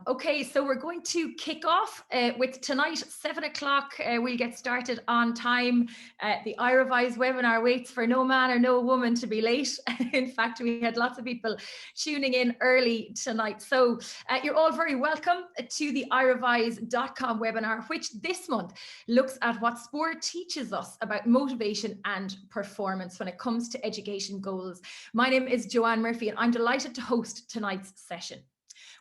Okay, so we're going to kick off with tonight, 7 o'clock. We'll get started on time. The iRevise webinar waits for no man or no woman to be late. In fact, we had lots of people tuning in early tonight. So you're all very welcome to the iRevise.com webinar, which this month looks at what sport teaches us about motivation and performance when it comes to education goals. My name is Joanne Murphy, and I'm delighted to host tonight's session.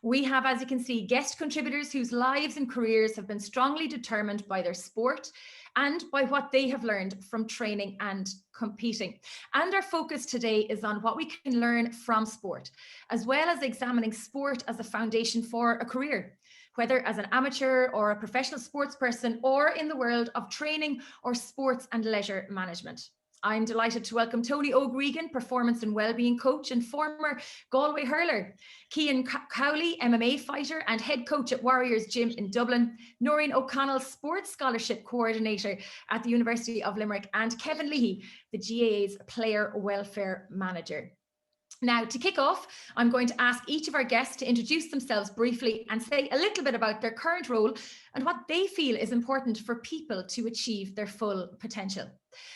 We have, as you can see, guest contributors whose lives and careers have been strongly determined by their sport and by what they have learned from training and competing. And our focus today is on what we can learn from sport, as well as examining sport as a foundation for a career, whether as an amateur or a professional sports person, or in the world of training or sports and leisure management. I'm delighted to welcome Tony O'Gregan, performance and wellbeing coach and former Galway hurler, Cian Cowley, MMA fighter and head coach at Warriors Gym in Dublin, Noreen O'Connell, sports scholarship coordinator at the University of Limerick, and Kevin Leahy, the GAA's player welfare manager. Now, to kick off, I'm going to ask each of our guests to introduce themselves briefly and say a little bit about their current role and what they feel is important for people to achieve their full potential.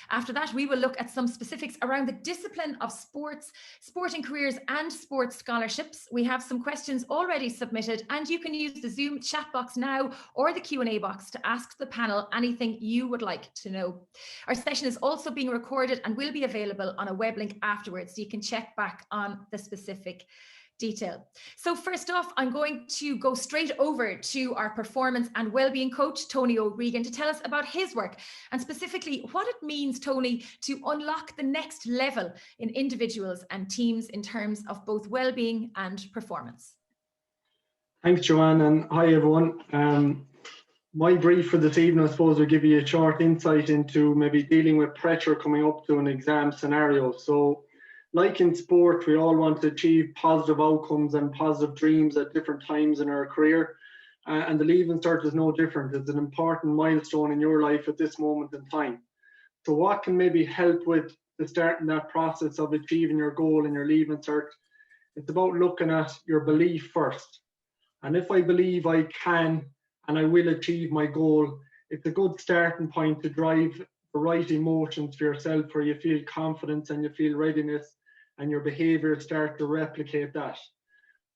After that, we will look at some specifics around the discipline of sports, sporting careers and sports scholarships. We have some questions already submitted, and you can use the Zoom chat box now or the Q&A box to ask the panel anything you would like to know. Our session is also being recorded and will be available on a web link afterwards, so you can check back on the specific detail. So first off, I'm going to go straight over to our performance and wellbeing coach, Tony O'Gregan, to tell us about his work and specifically what it means, Tony, to unlock the next level in individuals and teams in terms of both wellbeing and performance. Thanks, Joanne, and hi everyone. My brief for this evening, I suppose, will give you a short insight into maybe dealing with pressure coming up to an exam scenario. So like in sport, we all want to achieve positive outcomes and positive dreams at different times in our career. And the Leaving Cert is no different. It's an important milestone in your life at this moment in time. So what can maybe help with the starting that process of achieving your goal in your Leaving Cert? It's about looking at your belief first. And if I believe I can and I will achieve my goal, it's a good starting point to drive the right emotions for yourself, where you feel confidence and you feel readiness, and your behaviour start to replicate that.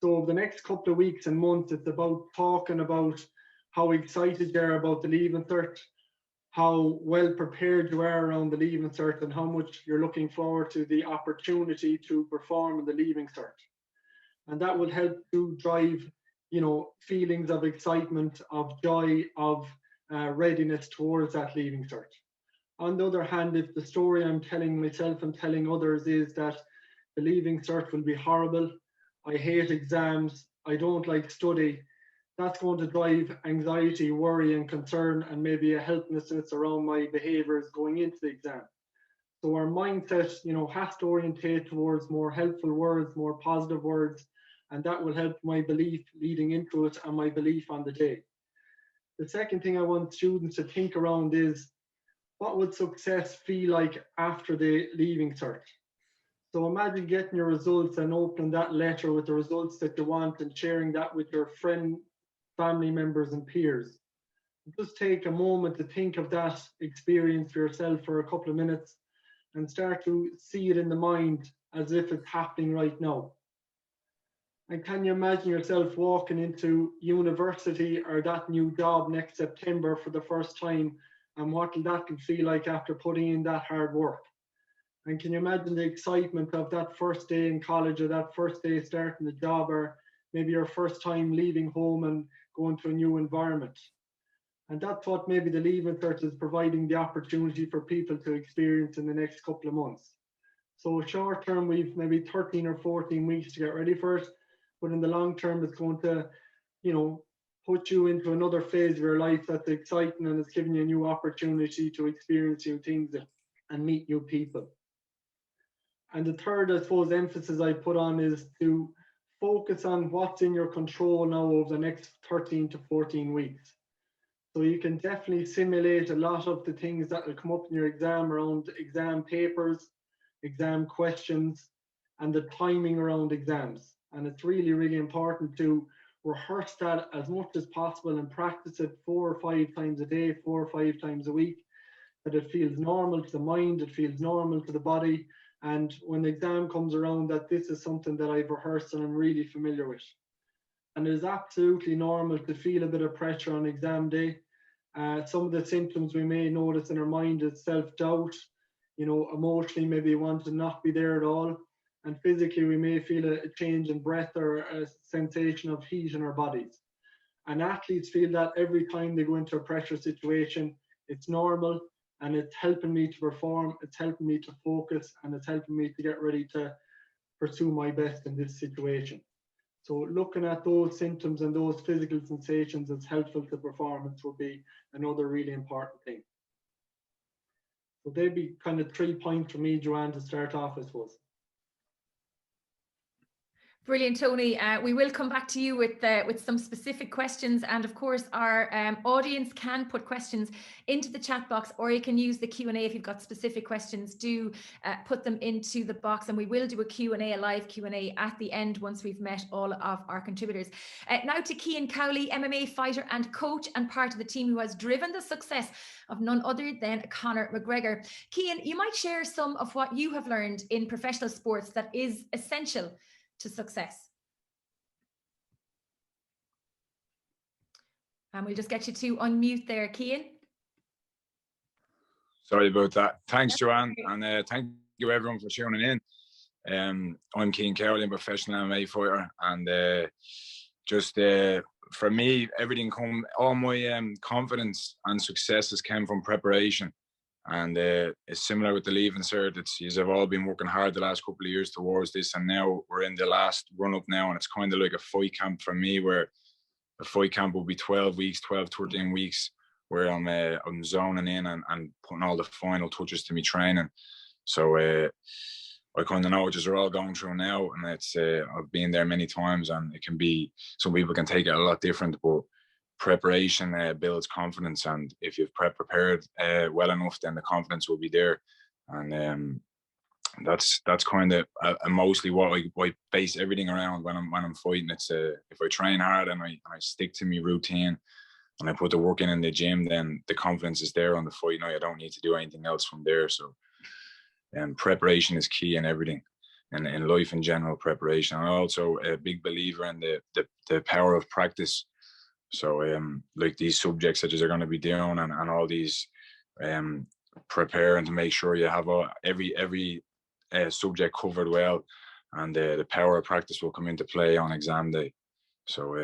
So over the next couple of weeks and months, it's about talking about how excited you are about the Leaving Cert, how well prepared you are around the Leaving Cert, and how much you're looking forward to the opportunity to perform in the Leaving Cert. And that will help to drive, feelings of excitement, of joy, of readiness towards that Leaving Cert. On the other hand, if the story I'm telling myself and telling others is that the Leaving Cert will be horrible, I hate exams, I don't like study, that's going to drive anxiety, worry and concern, and maybe a helplessness around my behaviours going into the exam. So our mindset, has to orientate towards more helpful words, more positive words, and that will help my belief leading into it and my belief on the day. The second thing I want students to think around is, what would success feel like after the Leaving Cert? So imagine getting your results and opening that letter with the results that you want and sharing that with your friend, family members and peers. Just take a moment to think of that experience for yourself for a couple of minutes and start to see it in the mind as if it's happening right now. And can you imagine yourself walking into university or that new job next September for the first time, and what that can feel like after putting in that hard work? And can you imagine the excitement of that first day in college, or that first day starting the job, or maybe your first time leaving home and going to a new environment? And that's what maybe the Leaving Cert is providing the opportunity for people to experience in the next couple of months. So short term, we've maybe 13 or 14 weeks to get ready for it, but in the long term, it's going to, put you into another phase of your life that's exciting, and it's giving you a new opportunity to experience new things and meet new people. And the third, I suppose, emphasis I put on is to focus on what's in your control now over the next 13 to 14 weeks. So you can definitely simulate a lot of the things that will come up in your exam around exam papers, exam questions, and the timing around exams. And it's really, really important to rehearse that as much as possible and practice it 4 or 5 times a day, 4 or 5 times a week, that it feels normal to the mind, it feels normal to the body. And when the exam comes around, that this is something that I've rehearsed and I'm really familiar with. And it is absolutely normal to feel a bit of pressure on exam day. Some of the symptoms we may notice in our mind is self-doubt, emotionally maybe want to not be there at all. And physically we may feel a change in breath or a sensation of heat in our bodies. And athletes feel that every time they go into a pressure situation. It's normal, and it's helping me to perform, it's helping me to focus, and it's helping me to get ready to pursue my best in this situation. So looking at those symptoms and those physical sensations as helpful to performance will be another really important thing. So they'd be kind of 3 points for me, Joanne, to start off, I suppose. Brilliant, Tony. We will come back to you with some specific questions, and of course our audience can put questions into the chat box, or you can use the Q&A if you've got specific questions. Do put them into the box, and we will do a live Q&A at the end once we've met all of our contributors. Now to Cian Cowley, MMA fighter and coach, and part of the team who has driven the success of none other than Conor McGregor. Cian, you might share some of what you have learned in professional sports that is essential to success. And we'll just get you to unmute there, Cian. Sorry about that. Thanks, Joanne, and thank you everyone for tuning in. I'm Cian Cowley, I'm a professional MMA fighter, and for me, all my confidence and successes came from preparation. And it's similar with the Leaving Cert. You've all been working hard the last couple of years towards this, and now we're in the last run up now, and it's kind of like a fight camp for me, where a fight camp will be 12 weeks, 12, 13 weeks, where I'm zoning in and putting all the final touches to me training. So I kind of know what you're all going through now, and I've been there many times, and it can be, some people can take it a lot different, but preparation builds confidence, and if you've prepared well enough, then the confidence will be there. And that's kind of mostly what I base everything around when I'm fighting. It's if I train hard and I stick to my routine and I put the work in the gym, then the confidence is there on the fight night. I don't need to do anything else from there. So preparation is key in everything, and in life in general, preparation. I'm also a big believer in the power of practice. So like these subjects that you're going to be doing, and all these preparing to make sure you have every subject covered well, and the power of practice will come into play on exam day. So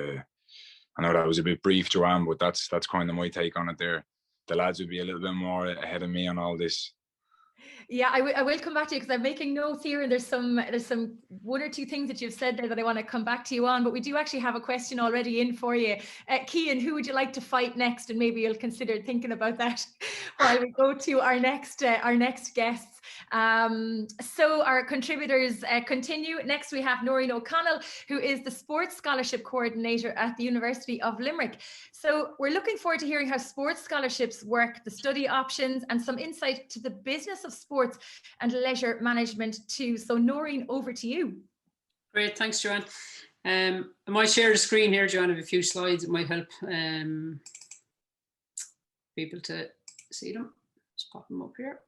I know that was a bit brief, Joanne, but that's kind of my take on it there. The lads would be a little bit more ahead of me on all this. Yeah, I will come back to you, because I'm making notes here, and there's some 1 or 2 things that you've said there that I want to come back to you on, but we do actually have a question already in for you. Cian, who would you like to fight next? And maybe you'll consider thinking about that while we go to our next guests. So our contributors continue. Next we have Noreen O'Connell, who is the Sports Scholarship Coordinator at the University of Limerick. So we're looking forward to hearing how sports scholarships work, the study options, and some insight to the business of sports and leisure management too. So Noreen, over to you. Great, thanks, Joanne. I might share the screen here, Joanne, of a few slides. It might help people to see them. Just pop them up here.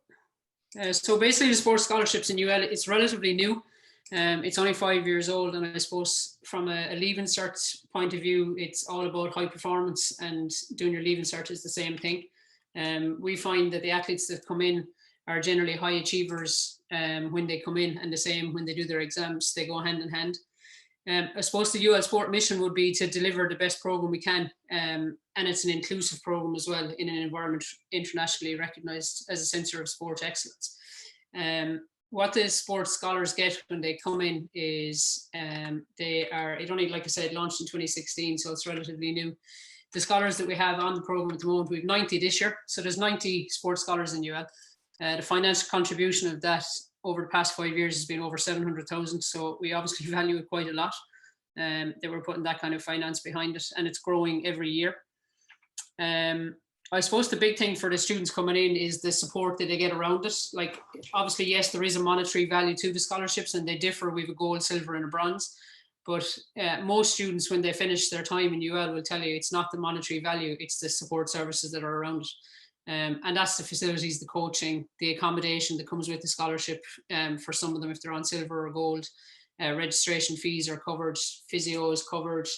So basically the sports scholarships in UL, it's relatively new. It's only 5 years old, and I suppose from a Leaving Cert point of view, it's all about high performance, and doing your Leaving Cert is the same thing. We find that the athletes that come in are generally high achievers when they come in, and the same when they do their exams. They go hand in hand. I suppose the UL Sport mission would be to deliver the best program we can, and it's an inclusive program as well, in an environment internationally recognised as a centre of sport excellence. What the sports scholars get when they come in is it only, like I said, launched in 2016, so it's relatively new. The scholars that we have on the program at the moment, we have 90 this year, so there's 90 sports scholars in UL. The financial contribution of that over the past 5 years has been over 700,000, so we obviously value it quite a lot. That we're putting that kind of finance behind it, and it's growing every year. I suppose the big thing for the students coming in is the support that they get around it. Like, obviously, yes, there is a monetary value to the scholarships, and they differ. We have a gold, silver, and a bronze. But most students, when they finish their time in UL, will tell you it's not the monetary value, it's the support services that are around it. And that's the facilities, the coaching, the accommodation that comes with the scholarship. For some of them, if they're on silver or gold, registration fees are covered, physio is covered,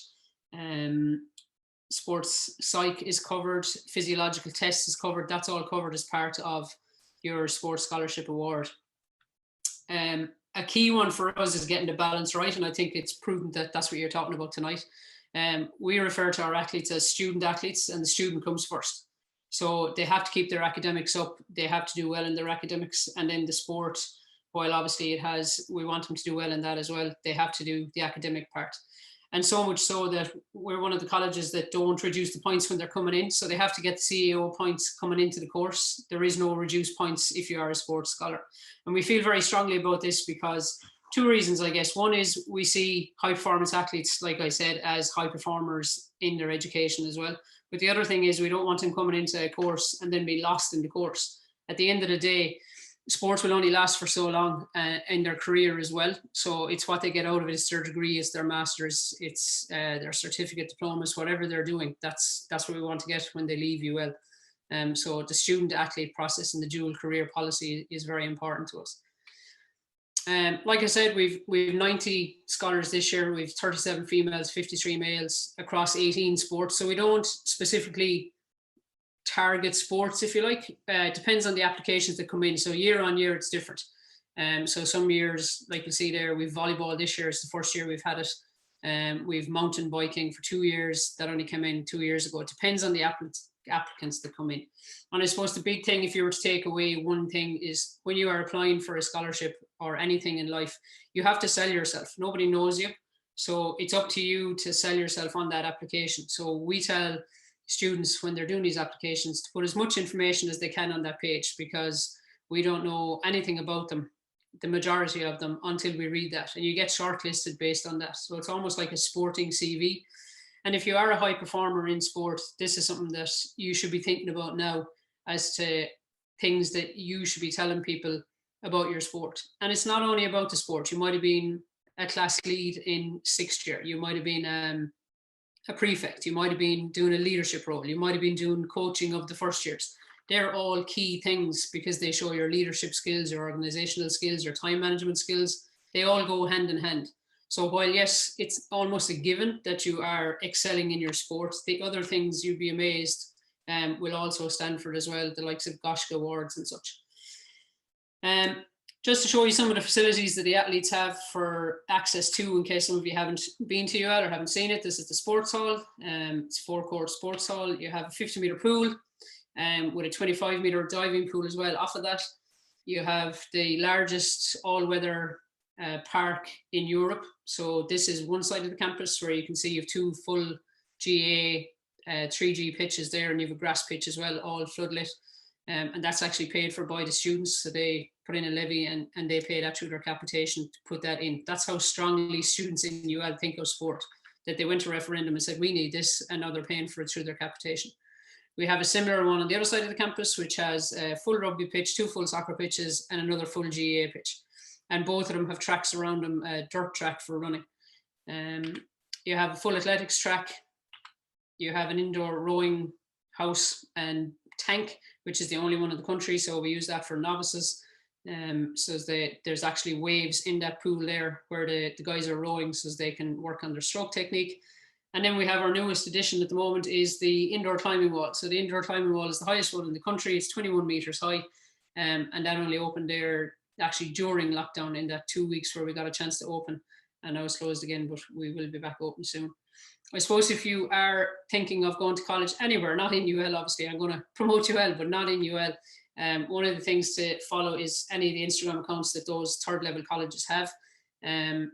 sports psych is covered, physiological tests is covered. That's all covered as part of your sports scholarship award. A key one for us is getting the balance right, and I think it's prudent that that's what you're talking about tonight. We refer to our athletes as student athletes, and the student comes first. So they have to keep their academics up, they have to do well in their academics, and then the sport, while obviously we want them to do well in that as well, they have to do the academic part. And so much so that we're one of the colleges that don't reduce the points when they're coming in. So they have to get the CEO points coming into the course. There is no reduced points if you are a sports scholar. And we feel very strongly about this because two reasons, I guess. One is we see high performance athletes, like I said, as high performers in their education as well. But the other thing is we don't want them coming into a course and then be lost in the course. At the end of the day, sports will only last for so long in their career as well. So it's what they get out of it. It's their degree, it's their master's, it's their certificate, diplomas, whatever they're doing. That's what we want to get when they leave UL. So the student athlete process and the dual career policy is very important to us. Like I said, we've 90 scholars this year. We've 37 females, 53 males across 18 sports. So we don't specifically target sports, if you like. It depends on the applications that come in. So year on year, it's different. So some years, like you see there, we've volleyball this year. It's the first year we've had it. We've mountain biking for 2 years. That only came in 2 years ago. It depends on the applicants that come in. And I suppose the big thing, if you were to take away one thing, is when you are applying for a scholarship or anything in life, you have to sell yourself. Nobody knows you. So it's up to you to sell yourself on that application. So we tell students when they're doing these applications to put as much information as they can on that page, because we don't know anything about them, the majority of them, until we read that, and you get shortlisted based on that. So it's almost like a sporting CV. And if you are a high performer in sport, this is something that you should be thinking about now as to things that you should be telling people about your sport. And it's not only about the sport. You might have been a class lead in 6th year, you might have been a prefect, you might have been doing a leadership role, you might have been doing coaching of the first years. They're all key things because they show your leadership skills, your organizational skills, your time management skills. They all go hand in hand. So while yes, it's almost a given that you are excelling in your sport, the other things, you'd be amazed, will also stand for it as well, the likes of Goshka Awards and such. Just to show you some of the facilities that the athletes have for access to, in case some of you haven't been to UL or haven't seen it, this is the sports hall. It's a 4-court sports hall. You have a 50-meter pool with a 25-meter diving pool as well. Off of that, you have the largest all-weather park in Europe. So this is one side of the campus where you can see you have 2 full GA 3G pitches there, and you have a grass pitch as well, all floodlit. And that's actually paid for by the students. So they put in a levy and they pay that through their capitation to put that in. That's how strongly students in UL think of sport, that they went to referendum and said, we need this, and now they're paying for it through their capitation. We have a similar one on the other side of the campus, which has a full rugby pitch, 2 full soccer pitches, and another full GA pitch. And both of them have tracks around them, a dirt track for running. You have a full athletics track. You have an indoor rowing house and tank, which is the only one in the country. So we use that for novices. So there's actually waves in that pool there where the guys are rowing so they can work on their stroke technique. And then we have our newest addition at the moment is the indoor climbing wall. So the indoor climbing wall is the highest one in the country. It's 21 meters high. And that only opened there actually during lockdown, in that 2 weeks where we got a chance to open, and now it's closed again, but we will be back open soon. I suppose if you are thinking of going to college anywhere, not in UL, obviously, I'm going to promote UL, but not in UL, one of the things to follow is any of the Instagram accounts that those 3rd level colleges have. And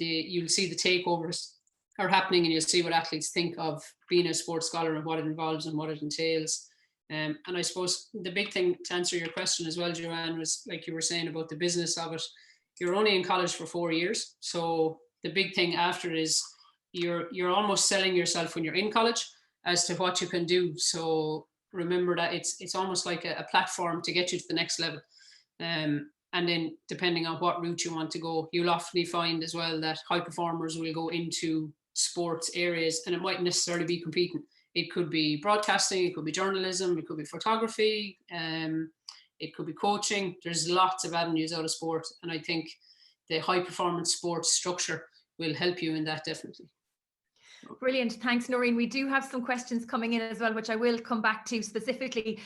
you'll see the takeovers are happening, and you'll see what athletes think of being a sports scholar and what it involves and what it entails. And I suppose the big thing to answer your question as well, Joanne, was like you were saying about the business of it. You're only in college for 4 years. So the big thing after is you're almost selling yourself when you're in college as to what you can do. So remember that it's almost like a platform to get you to the next level. And then depending on what route you want to go, you'll often find as well that high performers will go into sports areas, and it mightn't necessarily be competing. It could be broadcasting, it could be journalism, it could be photography, it could be coaching. There's lots of avenues out of sport, and I think the high performance sports structure will help you in that, definitely. Brilliant. Thanks, Noreen. We do have some questions coming in as well, which I will come back to specifically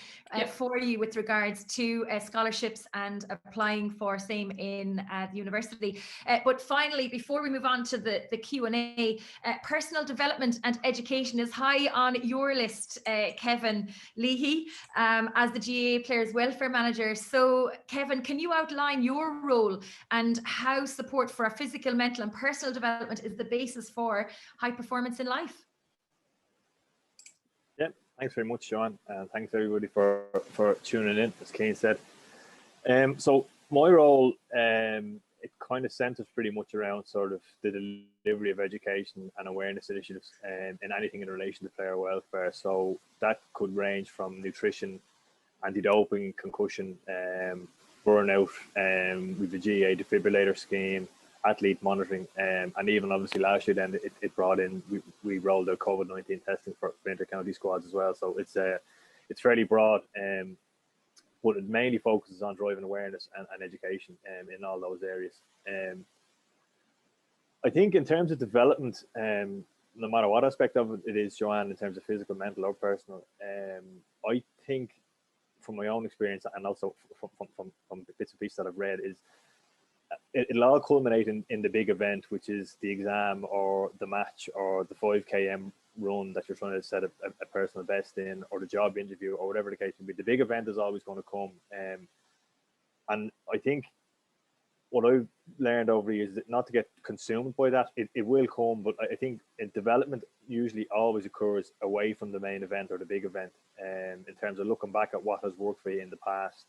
for you with regards to scholarships and applying for same in the university. But finally, before we move on to the Q&A, personal development and education is high on your list, Kevin Leahy, as the GAA Players Welfare Manager. So, Kevin, can you outline your role and how support for our physical, mental and personal development is the basis for high performance in life? Yeah, thanks very much, Sean, and thanks everybody for tuning in, as Kane said. So my role, it kind of centers pretty much around sort of the delivery of education and awareness initiatives and anything in relation to player welfare. So that could range from nutrition, anti-doping, concussion, burnout, with the GAA defibrillator scheme, athlete monitoring, and even obviously last year then it brought in, we rolled out COVID-19 testing for inter-county squads as well. So it's fairly broad, but it mainly focuses on driving awareness and education in all those areas. I think in terms of development, no matter what aspect of it is, Joanne, in terms of physical, mental or personal, I think from my own experience and also from bits and pieces that I've read, is it'll all culminate in the big event, which is the exam or the match or the 5 km run that you're trying to set a personal best in, or the job interview, or whatever the case may be. The big event is always going to come. And I think what I've learned over the years is not to get consumed by that. It will come, but I think development usually always occurs away from the main event or the big event, in terms of looking back at what has worked for you in the past,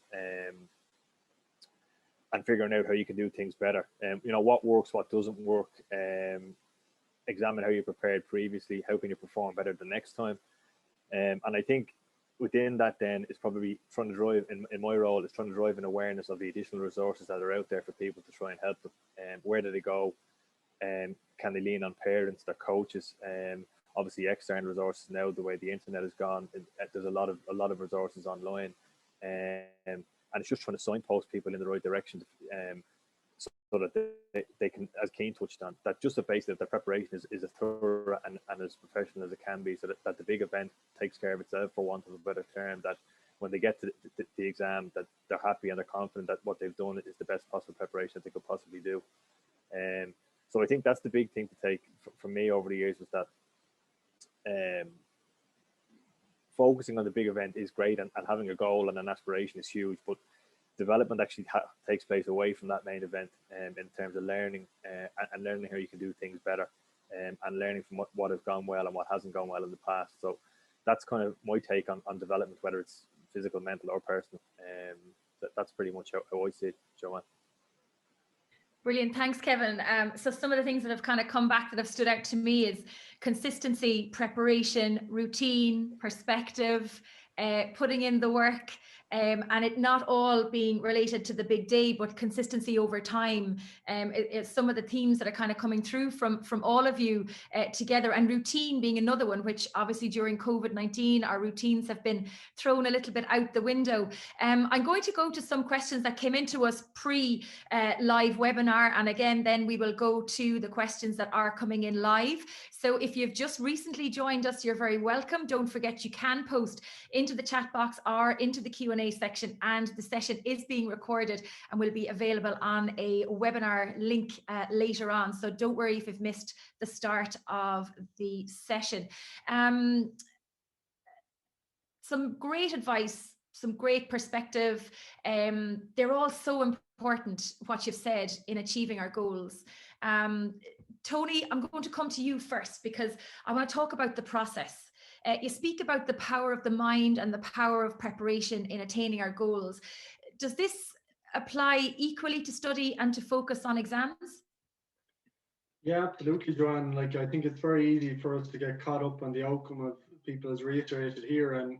and figuring out how you can do things better. You know, what works, what doesn't work. Examine how you prepared previously. How can you perform better the next time? And I think within that then is probably trying to drive, in my role, is trying to drive an awareness of the additional resources that are out there for people to try and help them. Where do they go? Can they lean on parents, their coaches? Obviously external resources now, the way the internet has gone, there's a lot of resources online. And it's just trying to signpost people in the right direction, so that they can, as Keane touched on, that just the base of their preparation is as thorough and as professional as it can be, so that the big event takes care of itself, for want of a better term, that when they get to the exam, that they're happy and they're confident that what they've done is the best possible preparation that they could possibly do. So I think that's the big thing to take from me over the years, was that focusing on the big event is great, and having a goal and an aspiration is huge, but development actually takes place away from that main event, in terms of learning and learning how you can do things better, and learning from what has gone well and what hasn't gone well in the past. So that's kind of my take on development, whether it's physical, mental or personal. That's pretty much how I see it, Joanne. Brilliant. Thanks, Kevin. So some of the things that have kind of come back that have stood out to me is consistency, preparation, routine, perspective, putting in the work, and it not all being related to the big day, but consistency over time. It's some of the themes that are kind of coming through from all of you together, and routine being another one, which obviously during COVID-19, our routines have been thrown a little bit out the window. I'm going to go to some questions that came into us pre-live webinar, and again, then we will go to the questions that are coming in live. So if you've just recently joined us, you're very welcome. Don't forget, you can post into the chat box or into the Q&A section, and the session is being recorded and will be available on a webinar link later on. So don't worry if you've missed the start of the session. Some great advice, some great perspective. They're all so important, what you've said, in achieving our goals. Tony, I'm going to come to you first, because I want to talk about the process. You speak about the power of the mind and the power of preparation in attaining our goals. Does this apply equally to study and to focus on exams? Yeah, absolutely, Joanne. Like, I think it's very easy for us to get caught up on the outcome of people, as reiterated here, and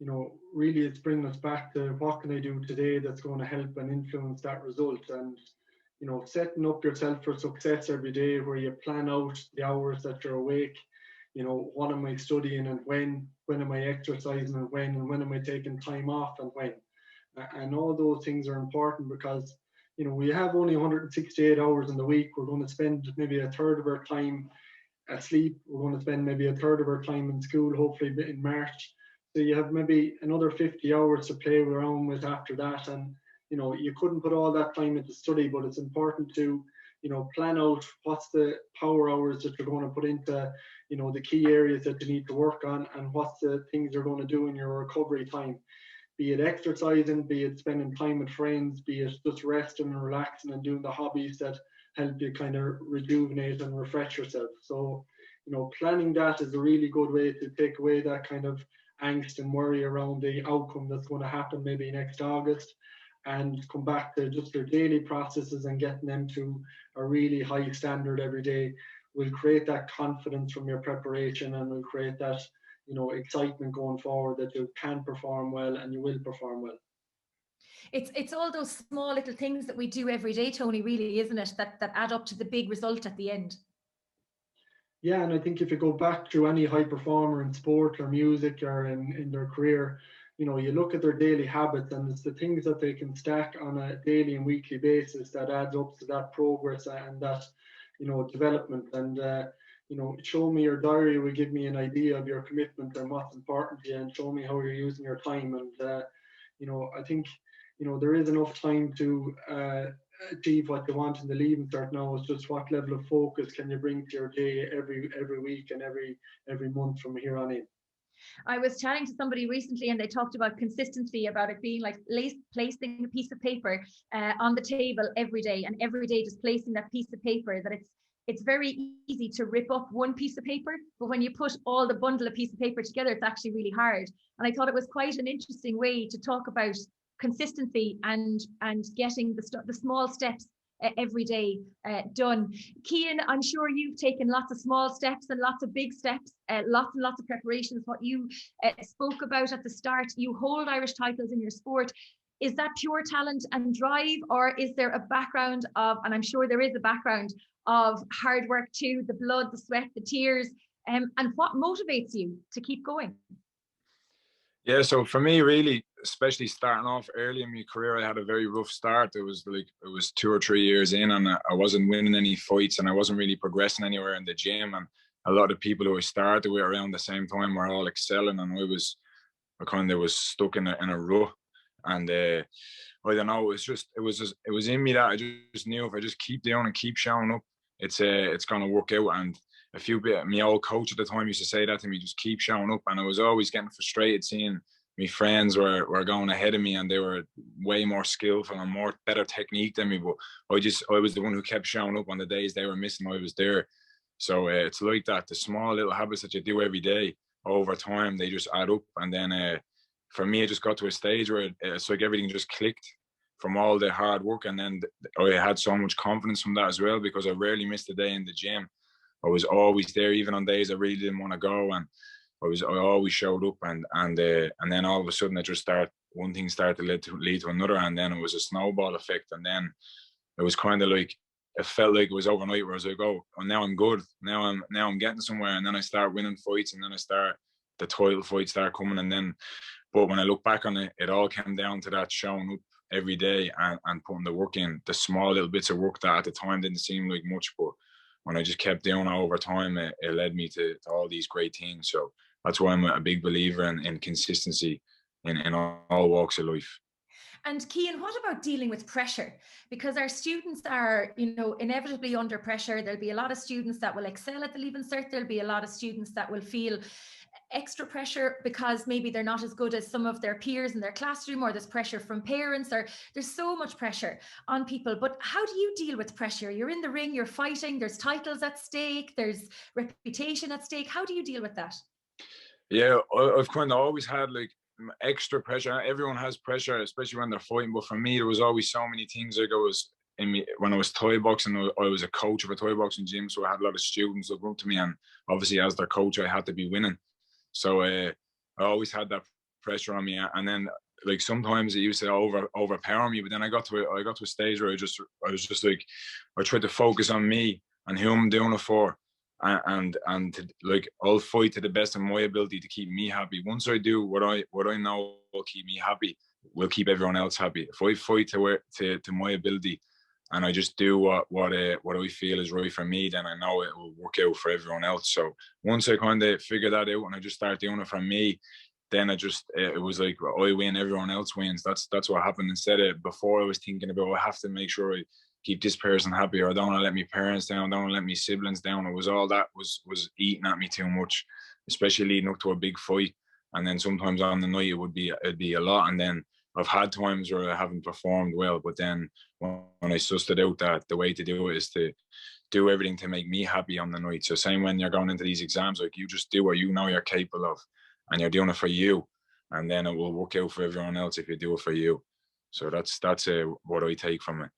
really it's bringing us back to what can I do today that's going to help and influence that result. And, setting up yourself for success every day, where you plan out the hours that you're awake, what am I studying and when am I exercising and when am I taking time off and when. And all those things are important because, we have only 168 hours in the week. We're going to spend maybe a third of our time asleep. We're going to spend maybe a third of our time in school, hopefully in March. So you have maybe another 50 hours to play around with after that. And, you couldn't put all that time into study, but it's important to, plan out what's the power hours that you're going to put into, the key areas that you need to work on, and what's the things you're going to do in your recovery time. Be it exercising, be it spending time with friends, be it just resting and relaxing and doing the hobbies that help you kind of rejuvenate and refresh yourself. So, planning that is a really good way to take away that kind of angst and worry around the outcome that's going to happen maybe next August, and come back to just your daily processes and getting them to a really high standard every day will create that confidence from your preparation, and will create that, excitement going forward that you can perform well and you will perform well. It's all those small little things that we do every day, Tony, really, isn't it, that add up to the big result at the end. Yeah, and I think if you go back to any high performer in sport or music or in their career, you look at their daily habits, and it's the things that they can stack on a daily and weekly basis that adds up to that progress and that, development. And, show me your diary will give me an idea of your commitment and what's important to you, and show me how you're using your time. And, I think, there is enough time to achieve what you want in the Leaving Cert now. It's just what level of focus can you bring to your day every week and every month from here on in. I was chatting to somebody recently, and they talked about consistency, about it being like placing a piece of paper on the table every day, and every day just placing that piece of paper. That it's very easy to rip up one piece of paper, but when you put all the bundle of piece of paper together, it's actually really hard. And I thought it was quite an interesting way to talk about consistency and getting the small steps every day done. Cian, I'm sure you've taken lots of small steps and lots of big steps, lots and lots of preparations. What you spoke about at the start, you hold Irish titles in your sport. Is that pure talent and drive, or is there a background of, and I'm sure there is a background of, hard work too, the blood, the sweat, the tears, and what motivates you to keep going? Yeah, so for me, really, especially starting off early in my career, I had a very rough start. It was 2 or 3 years in, and I wasn't winning any fights, and I wasn't really progressing anywhere in the gym. And a lot of people who I started with around the same time were all excelling, and I was stuck in a rut. And I don't know, it was in me that I just knew if I just keep doing and keep showing up, it's gonna work out. And my old coach at the time used to say that to me, just keep showing up. And I was always getting frustrated seeing my friends were going ahead of me, and they were way more skillful and better technique than me. But I was the one who kept showing up on the days they were missing. I was there. So it's like that. The small little habits that you do every day, over time, they just add up. And then for me, it just got to a stage where it's like everything just clicked from all the hard work. And then I had so much confidence from that as well, because I rarely missed a day in the gym. I was always there, even on days I really didn't want to go, and I always showed up. And then all of a sudden, one thing started to lead to another, and then it was a snowball effect. And then it was kind of like, it felt like it was overnight, where I was like, oh, now I'm good. Now I'm getting somewhere. And then I start winning fights, and then the title fights start coming. But when I look back on it, it all came down to that showing up every day and putting the work in. The small little bits of work that at the time didn't seem like much, but when I just kept doing it over time, it led me to all these great things. So that's why I'm a big believer in consistency in all walks of life. And Cian, what about dealing with pressure? Because our students are, inevitably under pressure. There'll be a lot of students that will excel at the Leaving Cert. There'll be a lot of students that will feel extra pressure because maybe they're not as good as some of their peers in their classroom, or there's pressure from parents, or there's so much pressure on people. But how do you deal with pressure? You're in the ring, you're fighting, there's titles at stake, there's reputation at stake. How do you deal with that? Yeah, I've kind of always had like extra pressure. Everyone has pressure, especially when they're fighting. But for me, there was always so many things. Like when I was Thai boxing, I was a coach of a Thai boxing gym, so I had a lot of students that looked up to me, and obviously as their coach, I had to be winning. So I always had that pressure on me, and then like sometimes it used to overpower me. But then I got to a stage where I was just like, I tried to focus on me and who I'm doing it for, and to, like, I'll fight to the best of my ability to keep me happy. Once I do what I know will keep me happy, will keep everyone else happy. If I fight to my ability, and I just do what I feel is right for me, then I know it will work out for everyone else. So once I kind of figure that out and I just start doing it for me, then it was like, I win, everyone else wins. That's what happened. Instead of before, I was thinking about, I have to make sure I keep this person happy, or I don't want to let my parents down, don't want to let my siblings down. It was all that was eating at me too much, especially leading up to a big fight. And then sometimes on the night it'd be a lot. And then I've had times where I haven't performed well, but then when I sussed it out that the way to do it is to do everything to make me happy on the night. So same when you're going into these exams, like, you just do what you know you're capable of, and you're doing it for you, and then it will work out for everyone else if you do it for you. So that's what I take from it.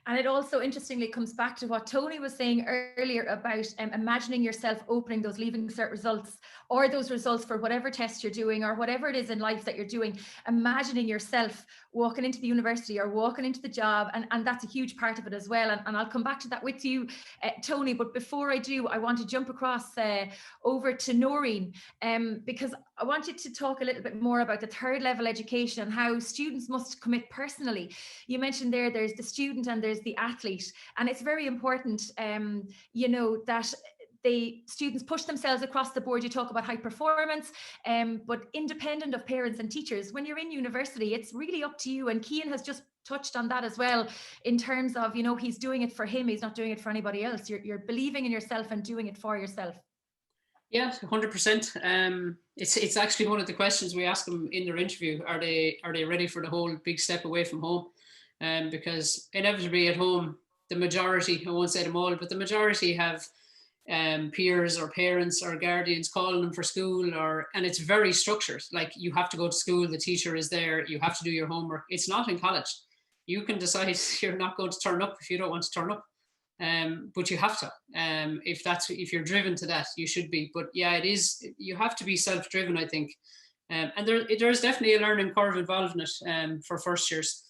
And it also interestingly comes back to what Tony was saying earlier about imagining yourself opening those Leaving Cert results, or those results for whatever test you're doing or whatever it is in life that you're doing, imagining yourself walking into the university or walking into the job. And that's a huge part of it as well. And I'll come back to that with you, Tony. But before I do, I want to jump across over to Noreen, because I want you to talk a little bit more about the third level education and how students must commit personally. You mentioned there's the student and there's the athlete, and it's very important, that students push themselves across the board. You talk about high performance, but independent of parents and teachers. When you're in university, it's really up to you. And Cian has just touched on that as well, in terms of, he's doing it for him. He's not doing it for anybody else. You're believing in yourself and doing it for yourself. Yeah, 100%. It's actually one of the questions we ask them in their interview. Are they ready for the whole big step away from home? Because inevitably at home, the majority, I won't say them all, but the majority have peers or parents or guardians calling them for school, and it's very structured. Like, you have to go to school, the teacher is there, you have to do your homework. It's not in college. You can decide you're not going to turn up if you don't want to turn up. But you have to, if you're driven to that, you should be. But yeah, it is, you have to be self-driven, I think. And there's definitely a learning curve involved in it for first years.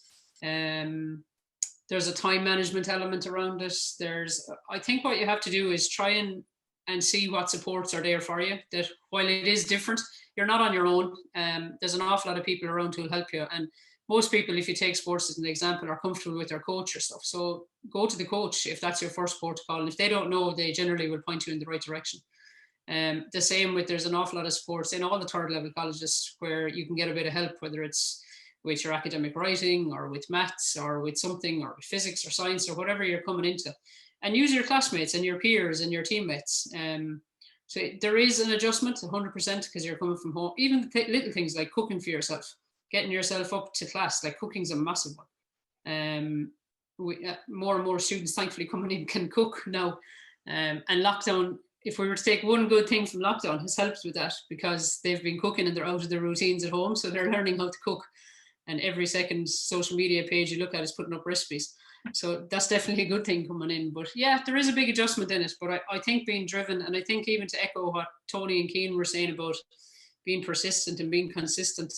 There's a time management element around it. I think what you have to do is try and see what supports are there for you, that while it is different, you're not on your own. There's an awful lot of people around who will help you. And most people, if you take sports as an example, are comfortable with their coach or stuff. So go to the coach if that's your first protocol. And if they don't know, they generally will point you in the right direction. The same with, there's an awful lot of sports in all the third level colleges where you can get a bit of help, whether it's with your academic writing or with maths or with something, or with physics or science or whatever you're coming into, and use your classmates and your peers and your teammates. So there is an adjustment 100% because you're coming from home. Even the little things like cooking for yourself, getting yourself up to class, like cooking's a massive one. More and more students thankfully coming in can cook now. And lockdown, if we were to take one good thing from lockdown, has helped with that, because they've been cooking and they're out of their routines at home. So they're learning how to cook. And every second social media page you look at is putting up recipes. So that's definitely a good thing coming in. But yeah, there is a big adjustment in it. But I think being driven, and I think even to echo what Tony and Cian were saying about being persistent and being consistent,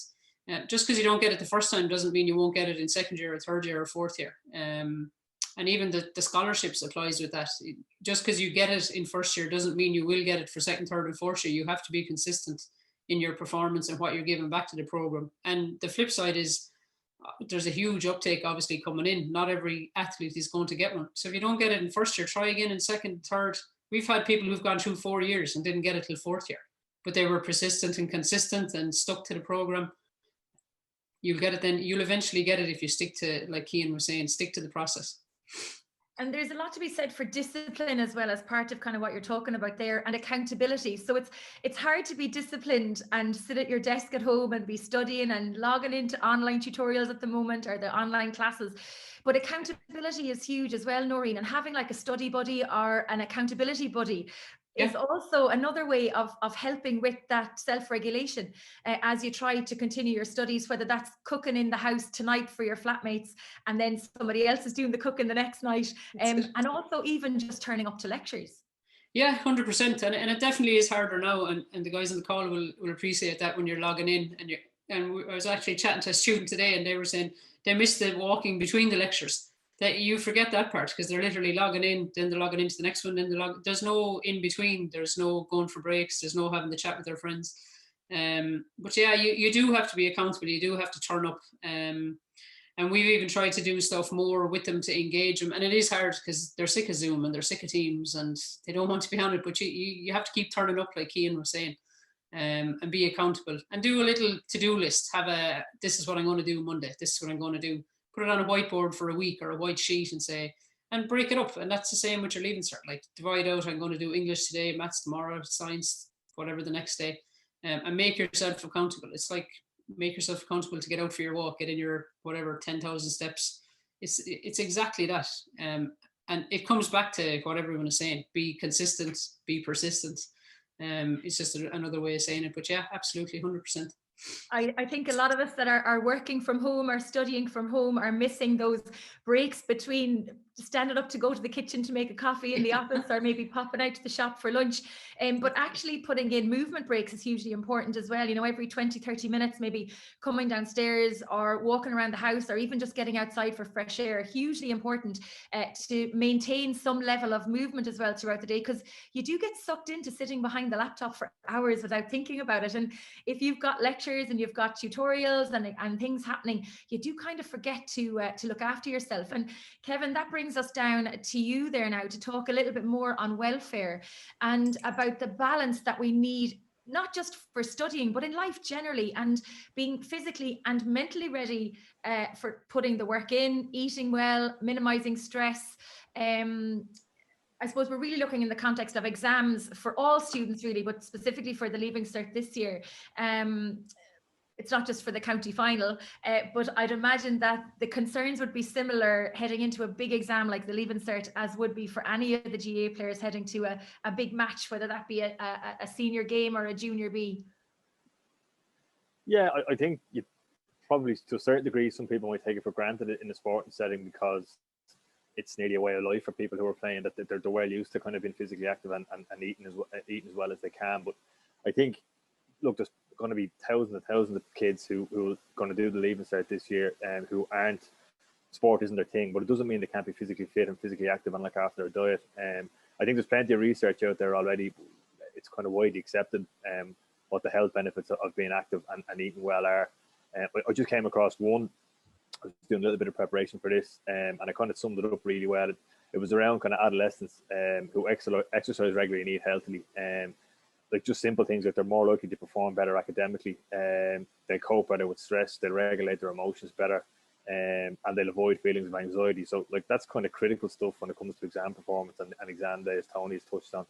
just because you don't get it the first time doesn't mean you won't get it in second year or third year or fourth year. And even the scholarships applies with that. Just because you get it in first year doesn't mean you will get it for second, third and fourth year. You have to be consistent in your performance and what you're giving back to the program. And the flip side is there's a huge uptake obviously coming in. Not every athlete is going to get one. So if you don't get it in first year, try again in second, third. We've had people who've gone through 4 years and didn't get it till fourth year, but they were persistent and consistent and stuck to the program. You'll get it then. You'll eventually get it if you stick to, like Cian was saying, stick to the process. And there's a lot to be said for discipline as well, as part of kind of what you're talking about there, and accountability. So it's hard to be disciplined and sit at your desk at home and be studying and logging into online tutorials at the moment, or the online classes. But accountability is huge as well, Noreen, and having like a study buddy or an accountability buddy is also another way of helping with that self-regulation as you try to continue your studies, whether that's cooking in the house tonight for your flatmates and then somebody else is doing the cooking the next night, and also even just turning up to lectures. Yeah, 100%. And it definitely is harder now. And the guys on the call will appreciate that when you're logging in and and I was actually chatting to a student today, and they were saying they missed the walking between the lectures. That you forget that part because they're literally logging in, then they're logging into the next one, then there's no in between, there's no going for breaks, there's no having the chat with their friends. But yeah, you do have to be accountable, you do have to turn up. And we've even tried to do stuff more with them to engage them. And it is hard because they're sick of Zoom and they're sick of Teams and they don't want to be on it. But you have to keep turning up, like Cian was saying, and be accountable and do a little to-do list. This is what I'm going to do Monday. This is what I'm going to do. Put it on a whiteboard for a week or a white sheet and break it up. And that's the same with your Leaving Cert. Like divide out, I'm going to do English today, maths tomorrow, science, whatever the next day. And make yourself accountable. It's like, make yourself accountable to get out for your walk, get in your whatever 10,000 steps. It's exactly that. And it comes back to what everyone is saying: be consistent, be persistent. It's just another way of saying it, but yeah, absolutely, 100%. I think a lot of us that are working from home or studying from home are missing those breaks between standing up to go to the kitchen to make a coffee in the office or maybe popping out to the shop for lunch. But actually putting in movement breaks is hugely important as well. You know, every 20, 30 minutes, maybe coming downstairs or walking around the house or even just getting outside for fresh air, hugely important to maintain some level of movement as well throughout the day, because you do get sucked into sitting behind the laptop for hours without thinking about it. And if you've got lectures and you've got tutorials and things happening, you do kind of forget to look after yourself. And Kevin, that brings us down to you there now to talk a little bit more on welfare and about the balance that we need, not just for studying, but in life generally, and being physically and mentally ready for putting the work in, eating well, minimizing stress. I suppose we're really looking in the context of exams for all students really, but specifically for the Leaving Cert this year. It's not just for the county final, but I'd imagine that the concerns would be similar heading into a big exam like the Leaving Cert as would be for any of the GA players heading to a big match, whether that be a senior game or a junior B. Yeah, I think you probably, to a certain degree, some people might take it for granted in the sporting setting because it's nearly a way of life for people who are playing, that they're well used to kind of being physically active and eating as well as they can. But I think, look, there's going to be thousands and thousands of kids who are going to do the Leaving Cert this year and who aren't, sport isn't their thing, but it doesn't mean they can't be physically fit and physically active and look after their diet. I think there's plenty of research out there already. It's kind of widely accepted what the health benefits of being active and eating well are. I just came across one. I was doing a little bit of preparation for this, and I kind of summed it up really well. It was around kind of adolescents who exercise regularly and eat healthily. Like just simple things like they're more likely to perform better academically, they cope better with stress, they regulate their emotions better, and they'll avoid feelings of anxiety. So like that's kind of critical stuff when it comes to exam performance and exam days. Tony's touched on.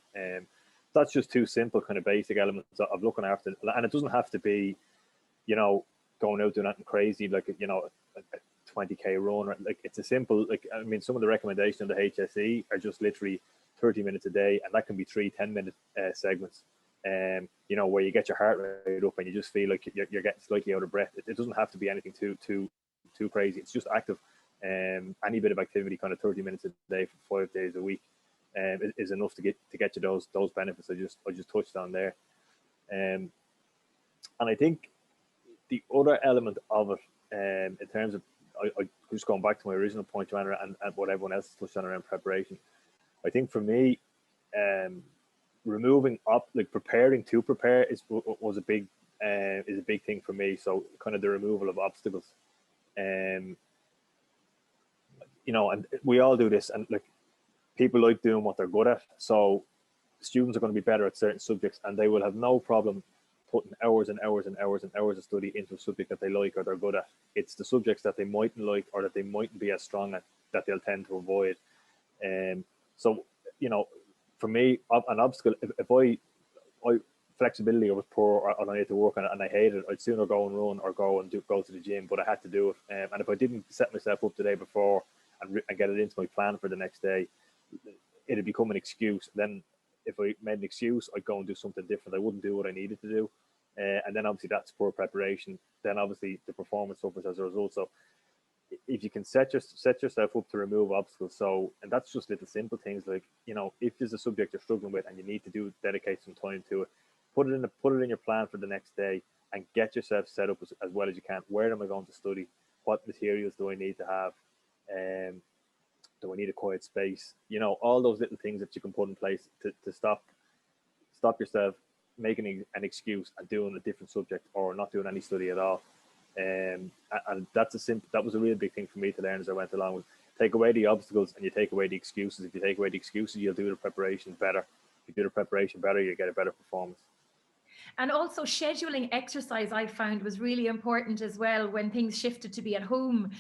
That's just two simple kind of basic elements of looking after, and it doesn't have to be, you know, going out doing nothing crazy like, you know, a 20k run. Or, like it's a simple, like I mean, some of the recommendations of the HSE are just literally 30 minutes a day, and that can be 3 10-minute segments. You know, where you get your heart rate up and you just feel like you're getting slightly out of breath. It doesn't have to be anything too crazy. It's just active. Any bit of activity, kind of 30 minutes a day for 5 days a week, is enough to get you those benefits I just touched on there. And I think the other element of it, in terms of, I just going back to my original point, Joanna, and what everyone else touched on around preparation. I think for me, removing up, like preparing to prepare was a big thing for me. So kind of the removal of obstacles, you know, and we all do this, and like people like doing what they're good at. So students are going to be better at certain subjects, and they will have no problem putting hours and hours and hours and hours of study into a subject that they like or they're good at. It's the subjects that they mightn't like or that they mightn't be as strong at that they'll tend to avoid. So, you know, for me, an obstacle, if I flexibility was poor or I had to work on it and I hated it, I'd sooner go and run or go to the gym, but I had to do it. And if I didn't set myself up the day before and get it into my plan for the next day, it'd become an excuse. Then if I made an excuse, I'd go and do something different. I wouldn't do what I needed to do. And then obviously that's poor preparation. Then obviously the performance suffers as a result. So if you can set yourself up to remove obstacles, and that's just little simple things like, you know, if there's a subject you're struggling with and you need to dedicate some time to it, put it in your plan for the next day and get yourself set up as well as you can. Where am I going to study? What materials do I need to have? Do I need a quiet space? You know, all those little things that you can put in place to stop yourself making an excuse and doing a different subject or not doing any study at all. And that was a real big thing for me to learn as I went along. With take away the obstacles and you take away the excuses. If you take away the excuses, you'll do the preparation better. If you do the preparation better, you get a better performance. And also scheduling exercise, I found, was really important as well when things shifted to be at home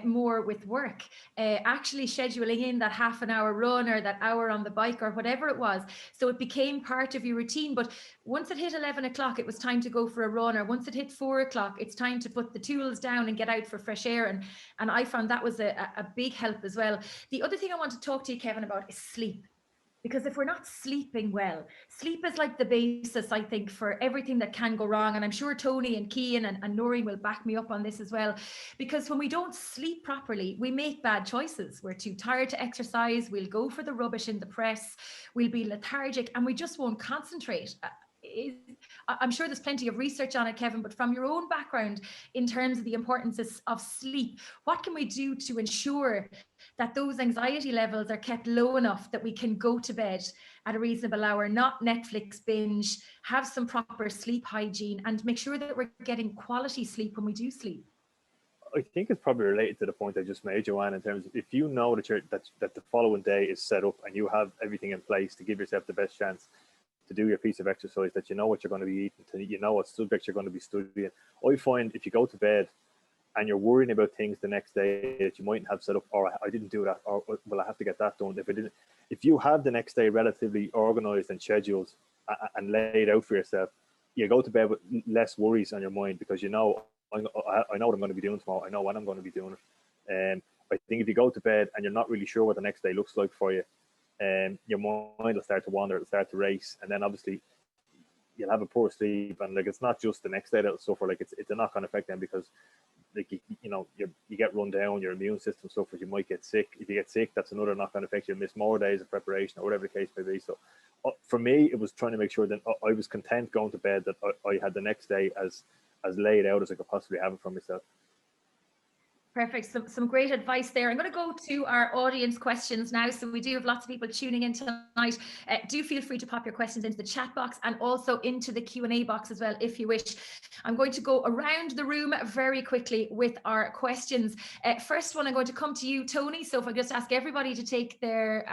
more with work. Actually scheduling in that half an hour run or that hour on the bike or whatever it was. So it became part of your routine. But once it hit 11 o'clock, it was time to go for a run. Or once it hit 4 o'clock, it's time to put the tools down and get out for fresh air. And I found that was a big help as well. The other thing I want to talk to you, Kevin, about is sleep. Because if we're not sleeping well, sleep is like the basis, I think, for everything that can go wrong. And I'm sure Tony and Cian and Noreen will back me up on this as well. Because when we don't sleep properly, we make bad choices. We're too tired to exercise. We'll go for the rubbish in the press. We'll be lethargic and we just won't concentrate. I'm sure there's plenty of research on it, Kevin, but from your own background in terms of the importance of sleep, what can we do to ensure that those anxiety levels are kept low enough that we can go to bed at a reasonable hour, not Netflix binge, have some proper sleep hygiene and make sure that we're getting quality sleep when we do sleep? I think it's probably related to the point I just made, Joanne, in terms of if you know that the following day is set up and you have everything in place to give yourself the best chance to do your piece of exercise, that you know what you're going to be eating, you know what subjects you're going to be studying. I find if you go to bed and you're worrying about things the next day that you mightn't have set up, or I didn't do that, or well, I have to get that done. If you have the next day relatively organized and scheduled and laid out for yourself, you go to bed with less worries on your mind because you know, I know what I'm going to be doing tomorrow. I know when I'm going to be doing it. And I think if you go to bed and you're not really sure what the next day looks like for you, your mind will start to wander, it'll start to race, and then obviously you'll have a poor sleep. And like, it's not just the next day that'll suffer, like it's a knock-on effect then, because like you get run down, your immune system suffers, you might get sick. If you get sick, that's another knock-on effect. You'll miss more days of preparation or whatever the case may be. So for me, it was trying to make sure that I was content going to bed, that I had the next day as laid out as I could possibly have it for myself. Perfect. Some great advice there. I'm going to go to our audience questions now. So we do have lots of people tuning in tonight. Do feel free to pop your questions into the chat box and also into the Q&A box as well, if you wish. I'm going to go around the room very quickly with our questions. First one, I'm going to come to you, Tony. So if I just ask everybody to take their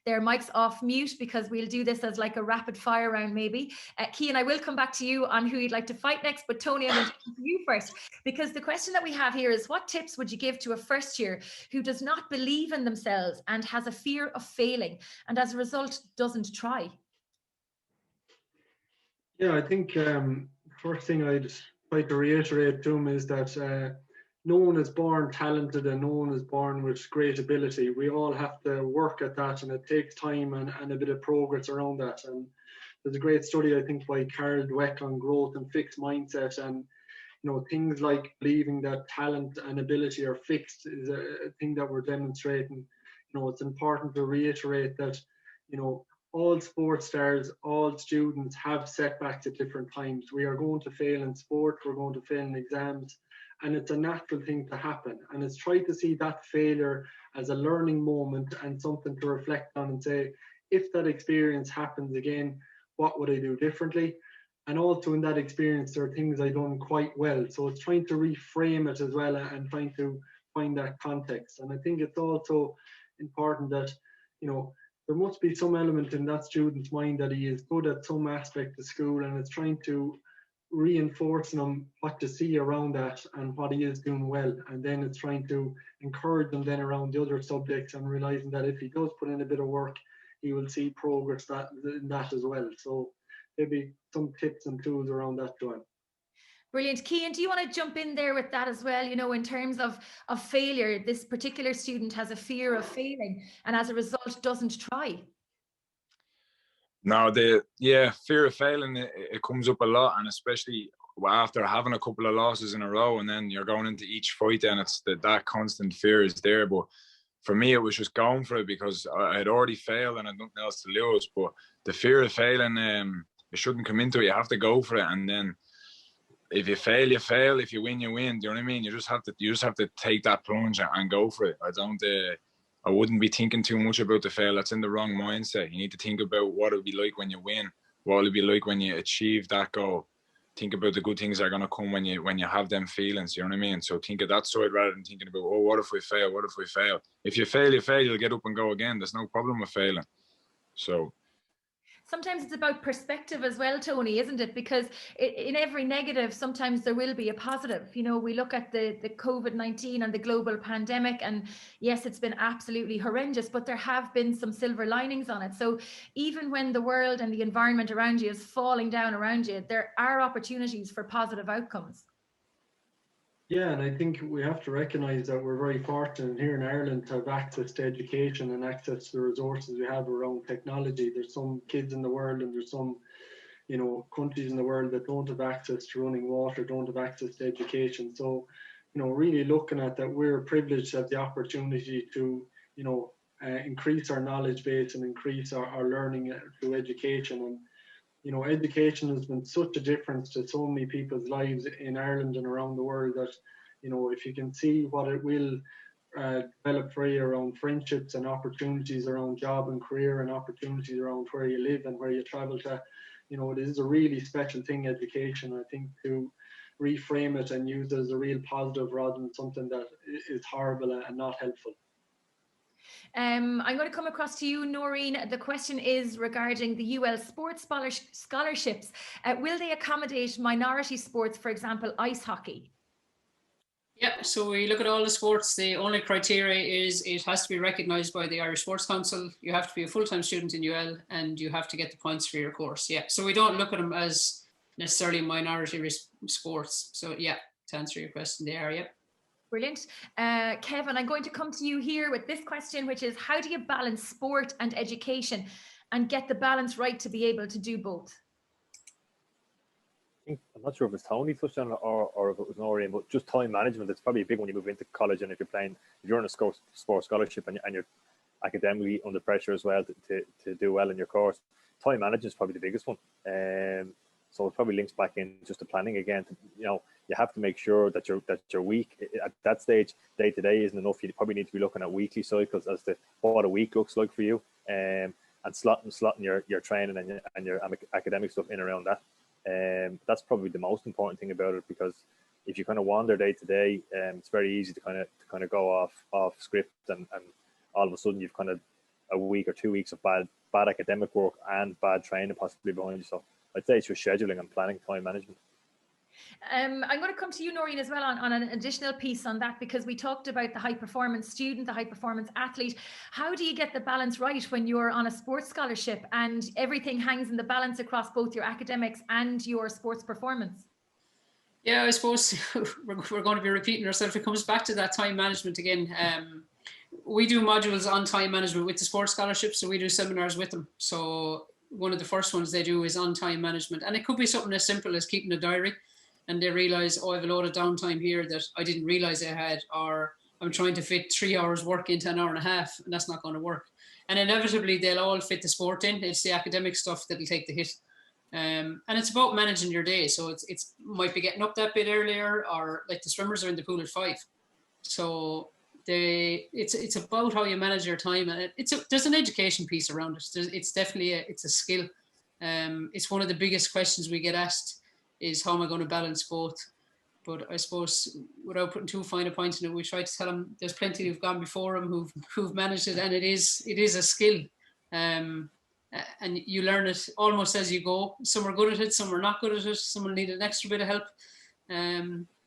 mics off mute, because we'll do this as like a rapid fire round maybe. Cian, I will come back to you on who you'd like to fight next, but Tony, I'm going to come to you first, because the question that we have here is, what tips would you give to a first year who does not believe in themselves and has a fear of failing and as a result doesn't try? Yeah, I think first thing I'd like to reiterate to them is that no one is born talented and no one is born with great ability. We all have to work at that, and it takes time and a bit of progress around that. And there's a great study, I think, by Carol Dweck on growth and fixed mindset, and things like believing that talent and ability are fixed is a thing that we're demonstrating. It's important to reiterate that, all sports stars, all students have setbacks at different times. We are going to fail in sport, we're going to fail in exams, and it's a natural thing to happen. And it's try to see that failure as a learning moment and something to reflect on and say, if that experience happens again, what would I do differently? And also in that experience, there are things I've done quite well. So it's trying to reframe it as well and trying to find that context. And I think it's also important that, there must be some element in that student's mind that he is good at some aspect of school, and it's trying to reinforce him what to see around that and what he is doing well. And then it's trying to encourage them then around the other subjects and realizing that if he does put in a bit of work, he will see progress in that as well. So maybe some tips and tools around that, Joanne. Brilliant. Cian, do you want to jump in there with that as well? In terms of failure, this particular student has a fear of failing and as a result doesn't try. No, fear of failing, it comes up a lot, and especially after having a couple of losses in a row, and then you're going into each fight, and it's that constant fear is there. But for me, it was just going for it because I had already failed and I had nothing else to lose. But the fear of failing, it shouldn't come into it. You have to go for it, and then if you fail, you fail. If you win, you win. Do you know what I mean? You just have to take that plunge and go for it. I wouldn't be thinking too much about the fail. That's in the wrong mindset. You need to think about what it'll be like when you win. What it'll be like when you achieve that goal. Think about the good things that are going to come when you have them feelings. You know what I mean? So think of that side rather than thinking about, oh, what if we fail? What if we fail? If you fail, you fail. You'll get up and go again. There's no problem with failing. So. Sometimes it's about perspective as well, Tony, isn't it? Because in every negative, sometimes there will be a positive. You know, we look at the COVID-19 and the global pandemic, and yes, it's been absolutely horrendous, but there have been some silver linings on it. So even when the world and the environment around you is falling down around you, there are opportunities for positive outcomes. Yeah, and I think we have to recognise that we're very fortunate here in Ireland to have access to education and access to the resources we have around technology. There's some kids in the world, and there's some, you know, countries in the world that don't have access to running water, don't have access to education. So, you know, really looking at that, we're privileged to have the opportunity to, you know, increase our knowledge base and increase our learning through education. And you know, education has been such a difference to so many people's lives in Ireland and around the world that, you know, if you can see what it will develop for you around friendships and opportunities around job and career and opportunities around where you live and where you travel to, you know, it is a really special thing, education. I think to reframe it and use it as a real positive rather than something that is horrible and not helpful. I'm going to come across to you, Noreen. The question is regarding the UL sports scholarships. Will they accommodate minority sports, for example, ice hockey? Yeah, so we look at all the sports. The only criteria is it has to be recognised by the Irish Sports Council. You have to be a full-time student in UL and you have to get the points for your course. Yeah, so we don't look at them as necessarily minority sports. So yeah, to answer your question there, yeah. Brilliant. Kevin, I'm going to come to you here with this question, which is how do you balance sport and education and get the balance right to be able to do both? I'm not sure if it's Tony touched on it or if it was Noreen, but just time management. It's probably a big one you move into college, and if you're on a sports scholarship and you're academically under pressure as well to do well in your course, time management is probably the biggest one. So it probably links back in just to planning again. You know, you have to make sure that your week at that stage, day to day, isn't enough. You probably need to be looking at weekly cycles as to what a week looks like for you, and slotting your training and your academic stuff in around that. That's probably the most important thing about it, because if you kind of wander day to day, it's very easy to kind of go off script, and all of a sudden you've kind of a week or 2 weeks of bad academic work and bad training possibly behind you. So I'd say it's your scheduling and planning, time management. I'm going to come to you, Noreen, as well on an additional piece on that, because we talked about the high performance student, the high performance athlete. How do you get the balance right when you're on a sports scholarship and everything hangs in the balance across both your academics and your sports performance? Yeah, I suppose we're going to be repeating ourselves. It comes back to that time management again. We do modules on time management with the sports scholarship, so we do seminars with them. So one of the first ones they do is on time management, and it could be something as simple as keeping a diary, and they realize, oh, I have a lot of downtime here that I didn't realize I had, or I'm trying to fit 3 hours work into an hour and a half, and that's not going to work. And inevitably they'll all fit the sport in. It's the academic stuff that'll take the hit. And it's about managing your day. So it's might be getting up that bit earlier, or like the swimmers are in the pool at 5. So it's about how you manage your time, and there's an education piece around it. It's definitely it's a skill. It's one of the biggest questions we get asked is how am I going to balance both? But I suppose without putting too fine a point in it, we try to tell them there's plenty who've gone before them who've managed it, and it is a skill. And you learn it almost as you go. Some are good at it, some are not good at it, some will need an extra bit of help.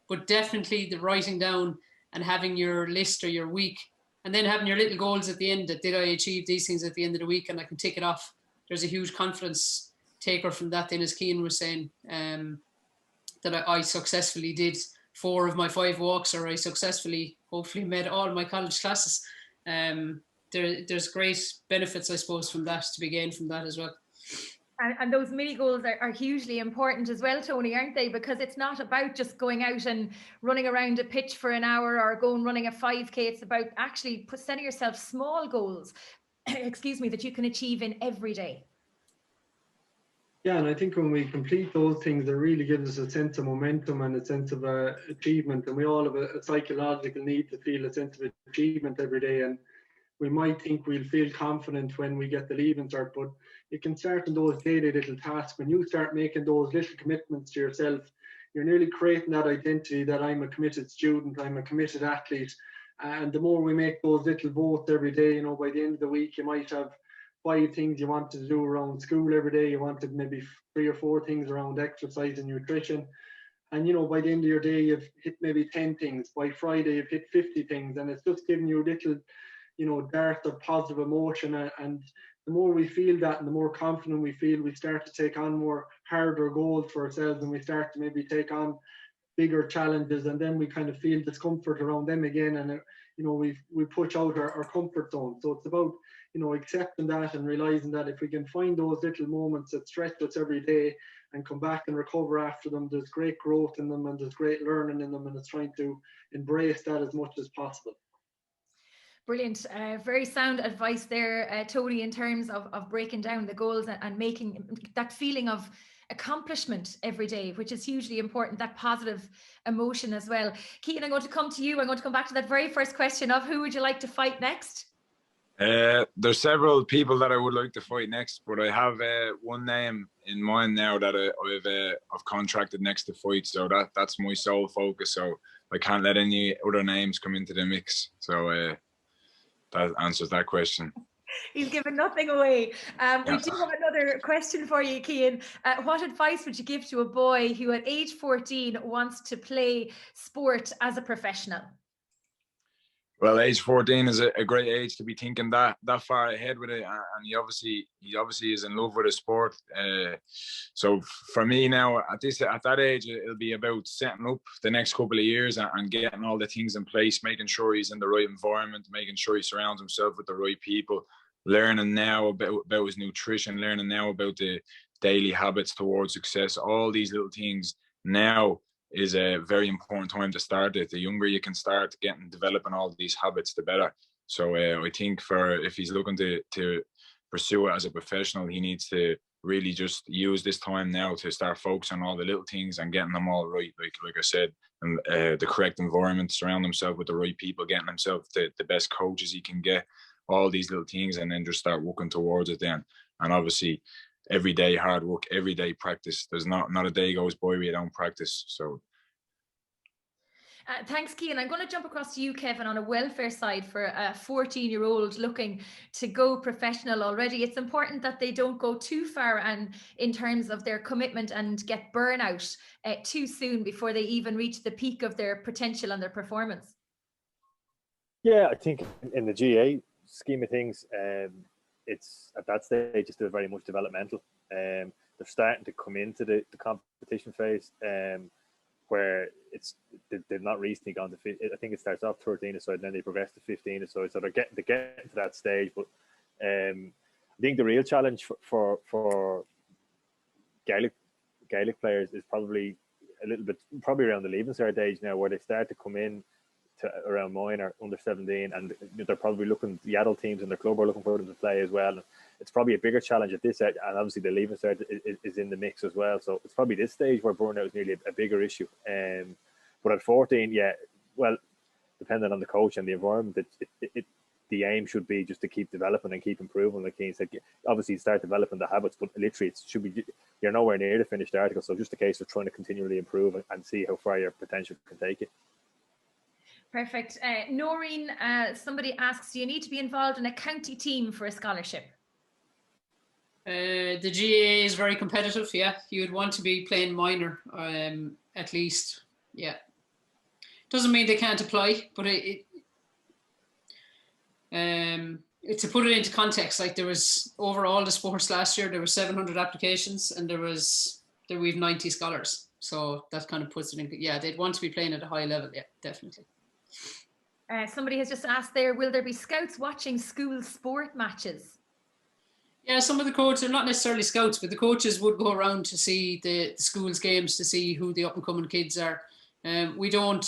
But definitely the writing down and having your list or your week, and then having your little goals at the end, that did I achieve these things at the end of the week, and I can tick it off. There's a huge confidence taker from that then, as Cian was saying, that I successfully did 4 of my 5 walks, or I successfully hopefully met all my college classes. There's great benefits, I suppose, from that to be gained from that as well. And those mini goals are hugely important as well, Tony, aren't they? Because it's not about just going out and running around a pitch for an hour or going running a 5K. It's about actually setting yourself small goals, excuse me, that you can achieve in every day. Yeah, and I think when we complete those things, it really gives us a sense of momentum and a sense of achievement. And we all have a psychological need to feel a sense of achievement every day. And we might think we'll feel confident when we get the leaving cert, but it can start in those daily little tasks. When you start making those little commitments to yourself, you're nearly creating that identity that I'm a committed student, I'm a committed athlete. And the more we make those little votes every day, you know, by the end of the week, you might have 5 things you want to do around school every day. You wanted maybe 3 or 4 things around exercise and nutrition. And, you know, by the end of your day, you've hit maybe 10 things. By Friday, you've hit 50 things. And it's just giving you a little, you know, dart of positive emotion. And the more we feel that and the more confident we feel, we start to take on more harder goals for ourselves, and we start to maybe take on bigger challenges, and then we kind of feel discomfort around them again, and you know, we push out our comfort zone. So it's about, you know, accepting that and realizing that if we can find those little moments that stretch us every day and come back and recover after them, there's great growth in them and there's great learning in them, and it's trying to embrace that as much as possible. Brilliant. Very sound advice there, Tony, in terms of breaking down the goals and making that feeling of accomplishment every day, which is hugely important, that positive emotion as well. Keaton, I'm going to come to you. I'm going to come back to that very first question of who would you like to fight next? There's several people that I would like to fight next, but I have one name in mind now that I've contracted next to fight, so that's my sole focus. So I can't let any other names come into the mix. So that answers that question. He's given nothing away. We do have another question for you, Cian. What advice would you give to a boy who at age 14 wants to play sport as a professional? Well, age 14 is a great age to be thinking that far ahead with it, and he obviously is in love with the sport. So for me now, at that age, it'll be about setting up the next couple of years and getting all the things in place, making sure he's in the right environment, making sure he surrounds himself with the right people, learning now about his nutrition, learning now about the daily habits towards success. All these little things now is a very important time to start it. The younger you can start developing all these habits, the better. So I think if he's looking to pursue it as a professional, he needs to really just use this time now to start focusing on all the little things and getting them all right, like I said, and the correct environment, surround himself with the right people, getting himself the best coaches he can get, all these little things, and then just start working towards it then. And obviously every day hard work, every day practice. There's not a day goes by where you don't practice. So thanks, Cian. I'm going to jump across to you, Kevin, on a welfare side for a 14-year-old looking to go professional already. It's important that they don't go too far and in terms of their commitment and get burnout too soon before they even reach the peak of their potential and their performance. Yeah, I think in the GA scheme of things, it's at that stage it's still very much developmental. They're starting to come into the competition phase, where they've not recently gone to. I think it starts off 13 aside, and then they progress to 15 aside. So they're getting to that stage. But I think the real challenge for Gaelic players is probably a little bit around the leaving cert age now, where they start to come in to around mine or under 17, and they're probably looking, the adult teams in their club are looking for them to play as well. And it's probably a bigger challenge at this age, and obviously the leaving cert is in the mix as well. So it's probably this stage where burnout is nearly a bigger issue. But at 14, yeah, well, depending on the coach and the environment, the aim should be just to keep developing and keep improving. Like he said, obviously start developing the habits, but literally it should be, you're nowhere near the finished article. So just a case of trying to continually improve and see how far your potential can take you. Perfect. Noreen, somebody asks, do you need to be involved in a county team for a scholarship? The GAA is very competitive, yeah. You would want to be playing minor, at least, yeah. Doesn't mean they can't apply, but to put it into context, like there was, over all the sports last year, there were 700 applications and we've 90 scholars. So that kind of puts it in, yeah, they'd want to be playing at a high level, yeah, definitely. Somebody has just asked there, will there be scouts watching school sport matches? Yeah, some of the coaches are not necessarily scouts, but the coaches would go around to see the school's games to see who the up and coming kids are. We don't,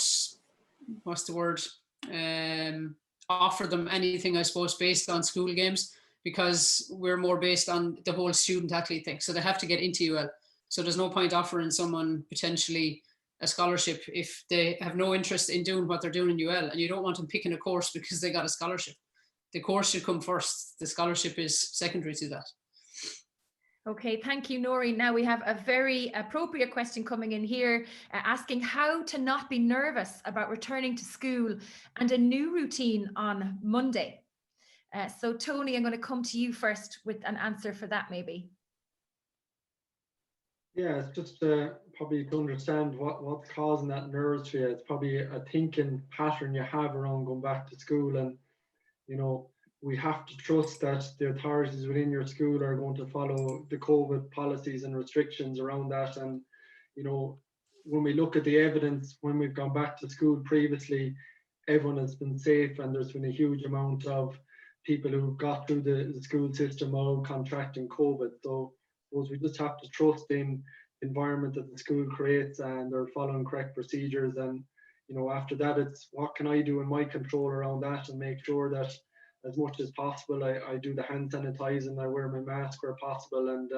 offer them anything, I suppose, based on school games. because we're more based on the whole student athlete thing. So they have to get into UL. So there's no point offering someone potentially a scholarship if they have no interest in doing what they're doing in UL, and you don't want them picking a course because they got a scholarship. The course should come first. The scholarship is secondary to that. Okay, thank you, Noreen. Now we have a very appropriate question coming in here, asking how to not be nervous about returning to school and a new routine on Monday. So Tony, I'm going to come to you first with an answer for that, maybe. Yeah, it's just probably to understand what's causing that nerves for you. It's probably a thinking pattern you have around going back to school, and you know, we have to trust that the authorities within your school are going to follow the COVID policies and restrictions around that. And you know, when we look at the evidence, when we've gone back to school previously, everyone has been safe, and there's been a huge amount of people who got through the school system without contracting COVID. So I suppose we just have to trust in the environment that the school creates, and they're following correct procedures. And you know, after that, it's what can I do in my control around that, and make sure that as much as possible I do the hand sanitizing, I wear my mask where possible, and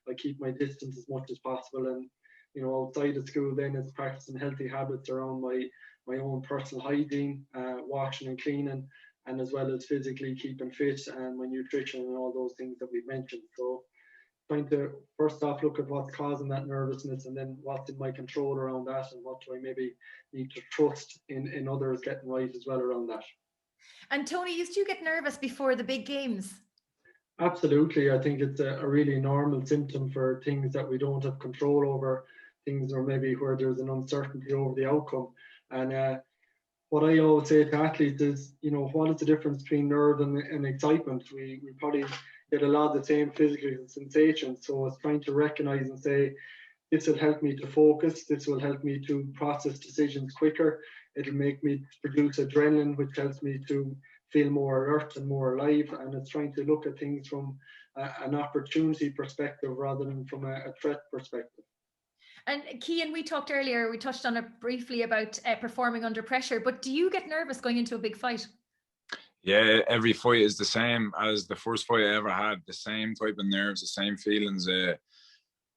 I keep my distance as much as possible. And you know, outside of school then it's practicing healthy habits around my own personal hygiene, washing and cleaning, and as well as physically keeping fit and my nutrition and all those things that we've mentioned. So trying to first off look at what's causing that nervousness, and then what's in my control around that, and what do I maybe need to trust in others getting right as well around that. And Tony, used you get nervous before the big games? Absolutely. I think it's a really normal symptom for things that we don't have control over, things or maybe where there's an uncertainty over the outcome. And what I always say to athletes is, you know, what is the difference between nerve and excitement? We probably get a lot of the same physical sensations. So it's trying to recognize and say, this will help me to focus. This will help me to process decisions quicker. It'll make me produce adrenaline, which helps me to feel more alert and more alive. And it's trying to look at things from an opportunity perspective rather than from a threat perspective. And Cian, we talked earlier, we touched on it briefly about performing under pressure, but do you get nervous going into a big fight? Yeah, every fight is the same as the first fight I ever had. The same type of nerves, the same feelings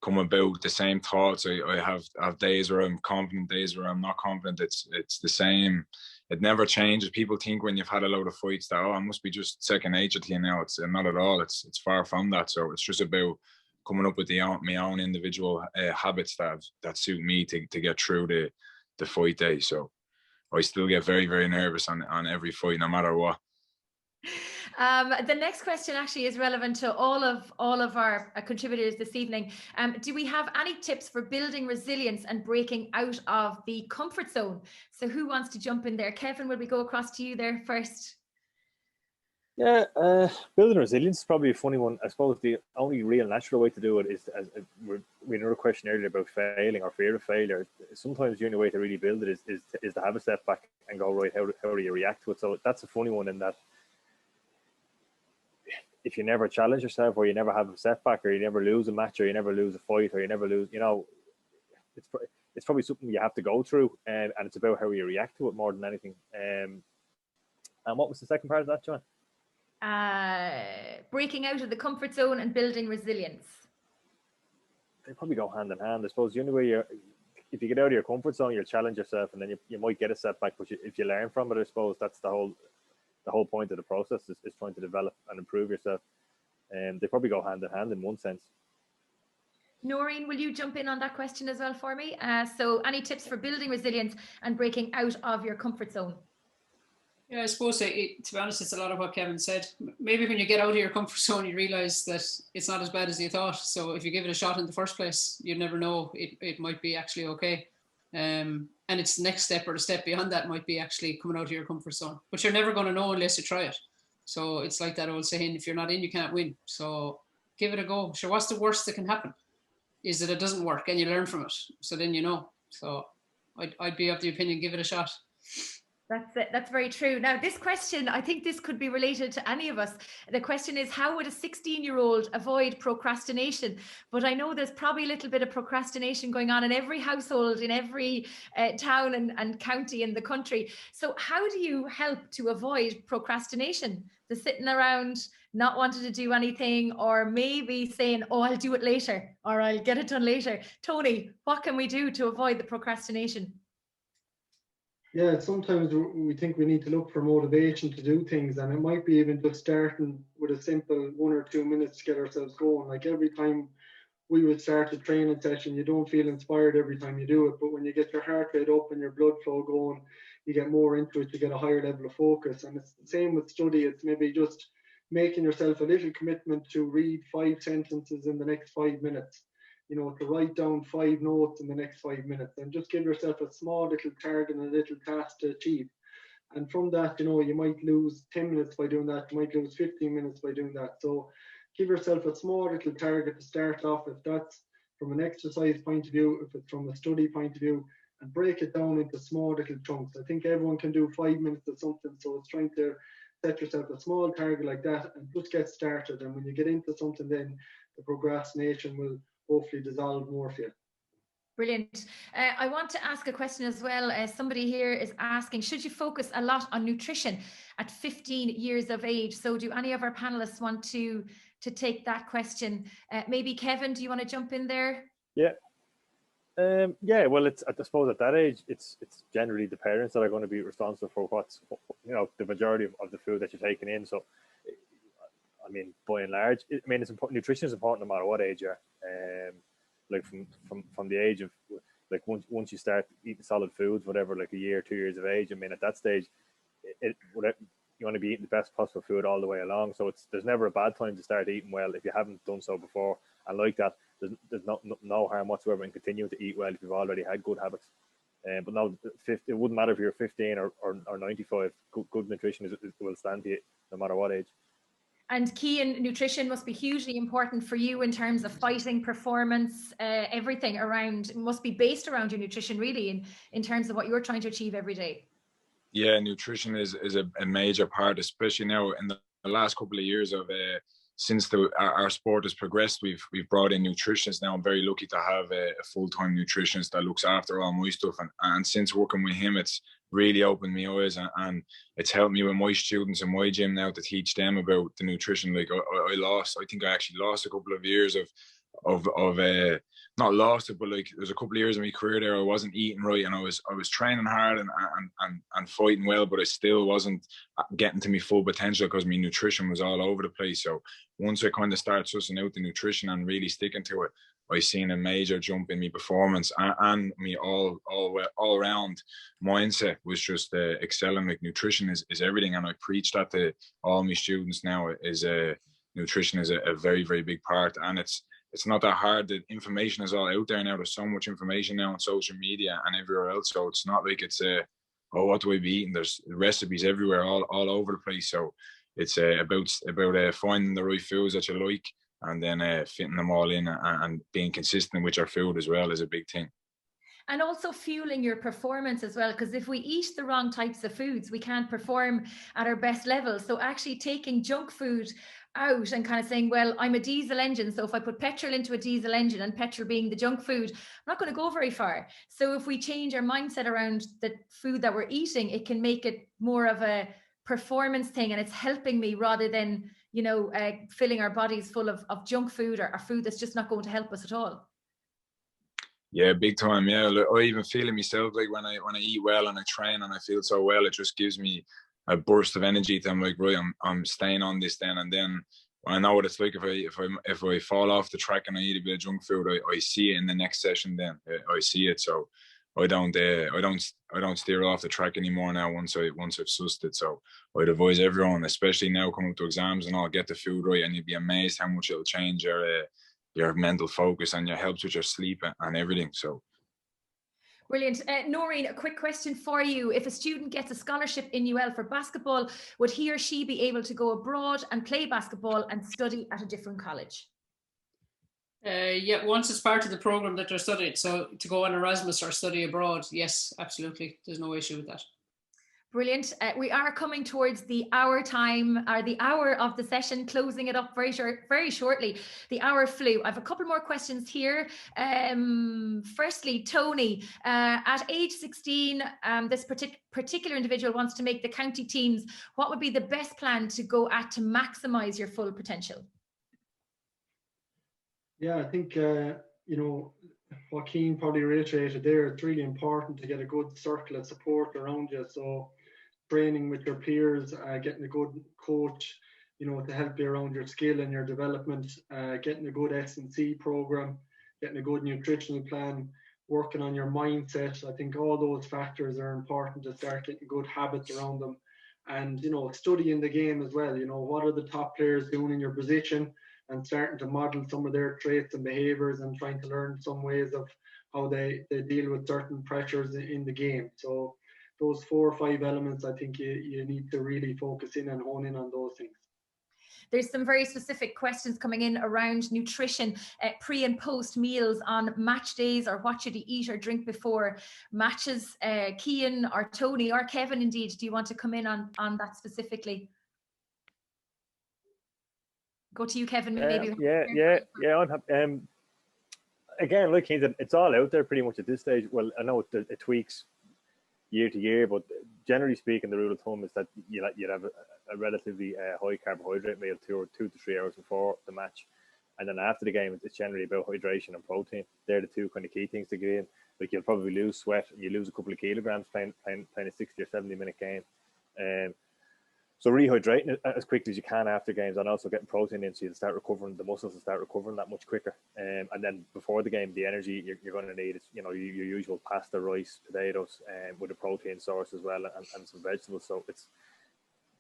come about, the same thoughts. I have days where I'm confident, days where I'm not confident. It's the same. It never changes. People think when you've had a load of fights that, oh, it must be just second nature to you now. It's not at all. It's far from that. So it's just about coming up with my own individual habits that suit me to get through the fight day. So I still get very, very nervous on every fight, no matter what. The next question actually is relevant to all of our contributors this evening. Do we have any tips for building resilience and breaking out of the comfort zone? So who wants to jump in there? Kevin, will we go across to you there first? Yeah, building resilience is probably a funny one. I suppose the only real natural way to do it is, as we had another question earlier about failing or fear of failure. Sometimes the only way to really build it is to have a setback and go, right, how do you react to it? So that's a funny one in that if you never challenge yourself, or you never have a setback, or you never lose a match, or you never lose a fight, or you never lose, you know, it's probably something you have to go through, and it's about how you react to it more than anything. And what was the second part of that, John? Breaking out of the comfort zone and building resilience. They probably go hand in hand. I suppose the only way if you get out of your comfort zone, you'll challenge yourself, and then you might get a setback, but if you learn from it, I suppose that's the whole point of the process is trying to develop and improve yourself. And they probably go hand in hand in one sense. Noreen, will you jump in on that question as well for me? So any tips for building resilience and breaking out of your comfort zone? Yeah, I suppose to be honest, it's a lot of what Kevin said. Maybe when you get out of your comfort zone, you realize that it's not as bad as you thought. So if you give it a shot in the first place, you never know, it might be actually okay. And it's the next step, or the step beyond that might be actually coming out of your comfort zone. But you're never going to know unless you try it. So it's like that old saying, if you're not in, you can't win. So give it a go. Sure, what's the worst that can happen? Is that it doesn't work and you learn from it. So then you know. So I'd be of the opinion, give it a shot. That's it. That's very true. Now, this question, I think this could be related to any of us. The question is, how would a 16-year-old avoid procrastination? But I know there's probably a little bit of procrastination going on in every household, in every town and county in the country. So how do you help to avoid procrastination? The sitting around not wanting to do anything, or maybe saying, oh, I'll do it later, or I'll get it done later. Tony, what can we do to avoid the procrastination? Yeah, sometimes we think we need to look for motivation to do things, and it might be even just starting with a simple 1 or 2 minutes to get ourselves going. Like every time we would start a training session, you don't feel inspired every time you do it, but when you get your heart rate up and your blood flow going, you get more into it, you get a higher level of focus. And it's the same with study. It's maybe just making yourself a little commitment to read 5 sentences in the next 5 minutes, you know, to write down 5 notes in the next 5 minutes, and just give yourself a small little target and a little task to achieve. And from that, you know, you might lose 10 minutes by doing that, you might lose 15 minutes by doing that. So give yourself a small little target to start off, if that's from an exercise point of view, if it's from a study point of view, and break it down into small little chunks. I think everyone can do 5 minutes of something, so it's trying to set yourself a small target like that and just get started. And when you get into something, then the procrastination will hopefully dissolve more for you. Brilliant. I want to ask a question as well. Somebody here is asking, should you focus a lot on nutrition at 15 years of age? So do any of our panelists want to take that question? Maybe Kevin, do you want to jump in there? Yeah. Yeah, well, it's, I suppose at that age, it's generally the parents that are going to be responsible for what's, you know, the majority of the food that you're taking in. So, I mean, by and large, I mean, it's important. Nutrition is important no matter what age you're. Like from the age of, like once you start eating solid foods, whatever, like a year, 2 years of age. I mean, at that stage, you want to be eating the best possible food all the way along. So there's never a bad time to start eating well if you haven't done so before. And like that, there's no harm whatsoever in continuing to eat well if you've already had good habits. But no, it wouldn't matter if you're 15 or 95. Good nutrition will stand to you no matter what age. And key in nutrition must be hugely important for you in terms of fighting, performance, everything around, must be based around your nutrition really in terms of what you're trying to achieve every day. Yeah, nutrition is a major part, especially now in the last couple of years of since our sport has progressed. We've brought in nutritionists now. I'm very lucky to have a full-time nutritionist that looks after all my stuff, and since working with him, it's really opened my eyes, and it's helped me with my students in my gym now to teach them about the nutrition. Like I think I actually lost a couple of years of not lost it, but like there's a couple of years in my career there I wasn't eating right, and I was training hard and fighting well, but I still wasn't getting to my full potential because my nutrition was all over the place. So once I kind of started sussing out the nutrition and really sticking to it, I seen a major jump in my performance, and me all around mindset was just excelling. Like nutrition is everything, and I preach that to all my students now. Is nutrition is a very, very big part, and it's not that hard. The information is all out there now. There's so much information now on social media and everywhere else. So it's not like it's oh, what do I be eating? There's recipes everywhere, all over the place. So it's about finding the right foods that you like, and then fitting them all in, and being consistent with your food as well is a big thing. And also fueling your performance as well, because if we eat the wrong types of foods, we can't perform at our best level. So actually taking junk food out and kind of saying, well, I'm a diesel engine, so if I put petrol into a diesel engine, and petrol being the junk food, I'm not going to go very far. So if we change our mindset around the food that we're eating, it can make it more of a performance thing, and it's helping me rather than, you know, filling our bodies full of junk food or food that's just not going to help us at all. Yeah, big time. Yeah, I even feel it myself. Like when I eat well and I train and I feel so well, it just gives me a burst of energy. I'm like, right, I'm staying on this then. And then I know what it's like if I fall off the track and I eat a bit of junk food, I see it in the next session. Then I see it, so I don't steer off the track anymore now. Once I've sussed it, so I'd advise everyone, especially now coming up to exams and all, get the food right, and you'd be amazed how much it'll change your mental focus, and it helps with your sleep and everything. So brilliant. Noreen, a quick question for you. If a student gets a scholarship in UL for basketball, would he or she be able to go abroad and play basketball and study at a different college? Yeah, once it's part of the program that they're studying. So to go on Erasmus or study abroad, yes, absolutely. There's no issue with that. Brilliant. We are coming towards the hour time, or the hour of the session, closing it up very shortly. The hour flew. I have a couple more questions here. Firstly, Tony, at age 16, this particular individual wants to make the county teams. What would be the best plan to go at to maximise your full potential? Yeah, I think, Joaquin probably reiterated there, it's really important to get a good circle of support around you. So training with your peers, getting a good coach, to help you around your skill and your development, getting a good S&C program, getting a good nutritional plan, working on your mindset. I think all those factors are important to start getting good habits around them. And, studying the game as well. What are the top players doing in your position, and starting to model some of their traits and behaviors and trying to learn some ways of how they deal with certain pressures in the game. So those 4 or 5 elements, I think you need to really focus in and hone in on those things. There's some very specific questions coming in around nutrition, pre and post meals on match days, or what should you eat or drink before matches. Cian or Tony or Kevin, indeed, do you want to come in on that specifically? Go to you, Kevin, maybe. Yeah. I'm happy. Again, like it's all out there pretty much at this stage. Well, I know it tweaks year to year, but generally speaking, the rule of thumb is that you'd have a relatively high carbohydrate meal 2 to 3 hours before the match, and then after the game, it's generally about hydration and protein. They're the 2 kind of key things to get in. Like, you'll probably lose sweat, you lose a couple of kilograms playing a 60 or 70 minute game. So rehydrating as quickly as you can after games, and also getting protein in, so you'll start recovering, the muscles will start recovering that much quicker. And then before the game, the energy you're going to need is, your usual pasta, rice, potatoes, with a protein source as well, and some vegetables. So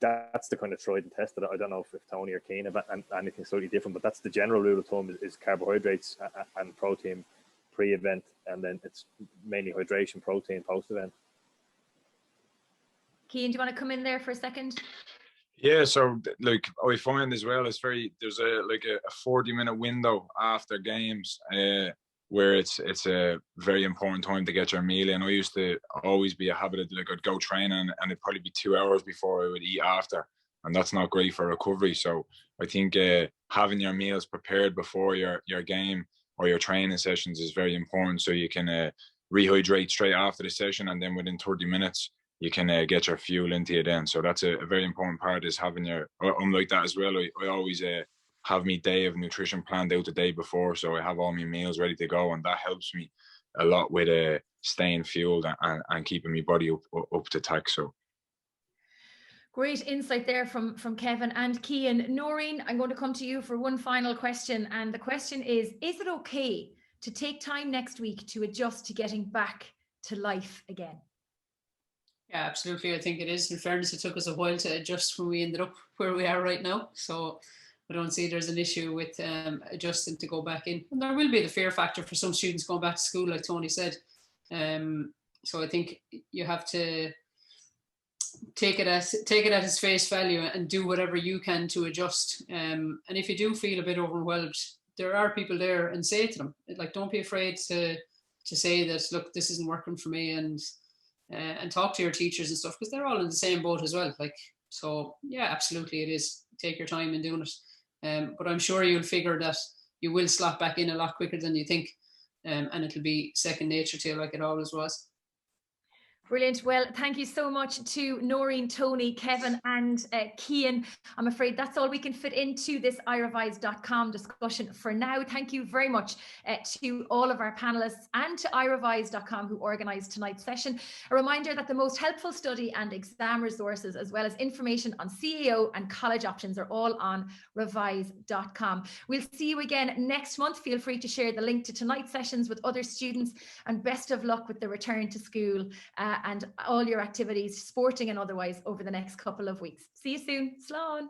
that's the kind of tried and tested. I don't know if Tony or Cian have anything slightly different, but that's the general rule of thumb: is carbohydrates and protein pre-event, and then it's mainly hydration, protein post-event. Cian, do you want to come in there for a second? Yeah, so like I find as well, there's a 40-minute window after games where it's a very important time to get your meal in. I used to always be a habit of, like, I'd go training and it'd probably be 2 hours before I would eat after, and that's not great for recovery. So I think having your meals prepared before your game or your training sessions is very important, so you can rehydrate straight after the session, and then within 30 minutes you can get your fuel into you then. So that's a very important part, is having I'm like that as well. I always have my day of nutrition planned out the day before, so I have all my meals ready to go, and that helps me a lot with staying fueled and keeping my body up to tack. So great insight there from Kevin and Cian. Noreen, I'm going to come to you for one final question, and the question is it okay to take time next week to adjust to getting back to life again? Yeah, absolutely. I think it is. In fairness, it took us a while to adjust when we ended up where we are right now. So I don't see there's an issue with adjusting to go back in. And there will be the fear factor for some students going back to school, like Tony said. So I think you have to take it at its face value and do whatever you can to adjust. And if you do feel a bit overwhelmed, there are people there, and say to them, like, don't be afraid to say that, look, this isn't working for me, and talk to your teachers and stuff, because they're all in the same boat as well. Like, so yeah, absolutely, it is. Take your time in doing it, but I'm sure you'll figure that you will slot back in a lot quicker than you think, and it'll be second nature to you, like it always was. Brilliant. Well, thank you so much to Noreen, Tony, Kevin and Cian. I'm afraid that's all we can fit into this iRevise.com discussion for now. Thank you very much to all of our panelists and to iRevise.com who organised tonight's session. A reminder that the most helpful study and exam resources, as well as information on CAO and college options, are all on revise.com. We'll see you again next month. Feel free to share the link to tonight's sessions with other students, and best of luck with the return to school and all your activities, sporting and otherwise, over the next couple of weeks. See you soon. Slán.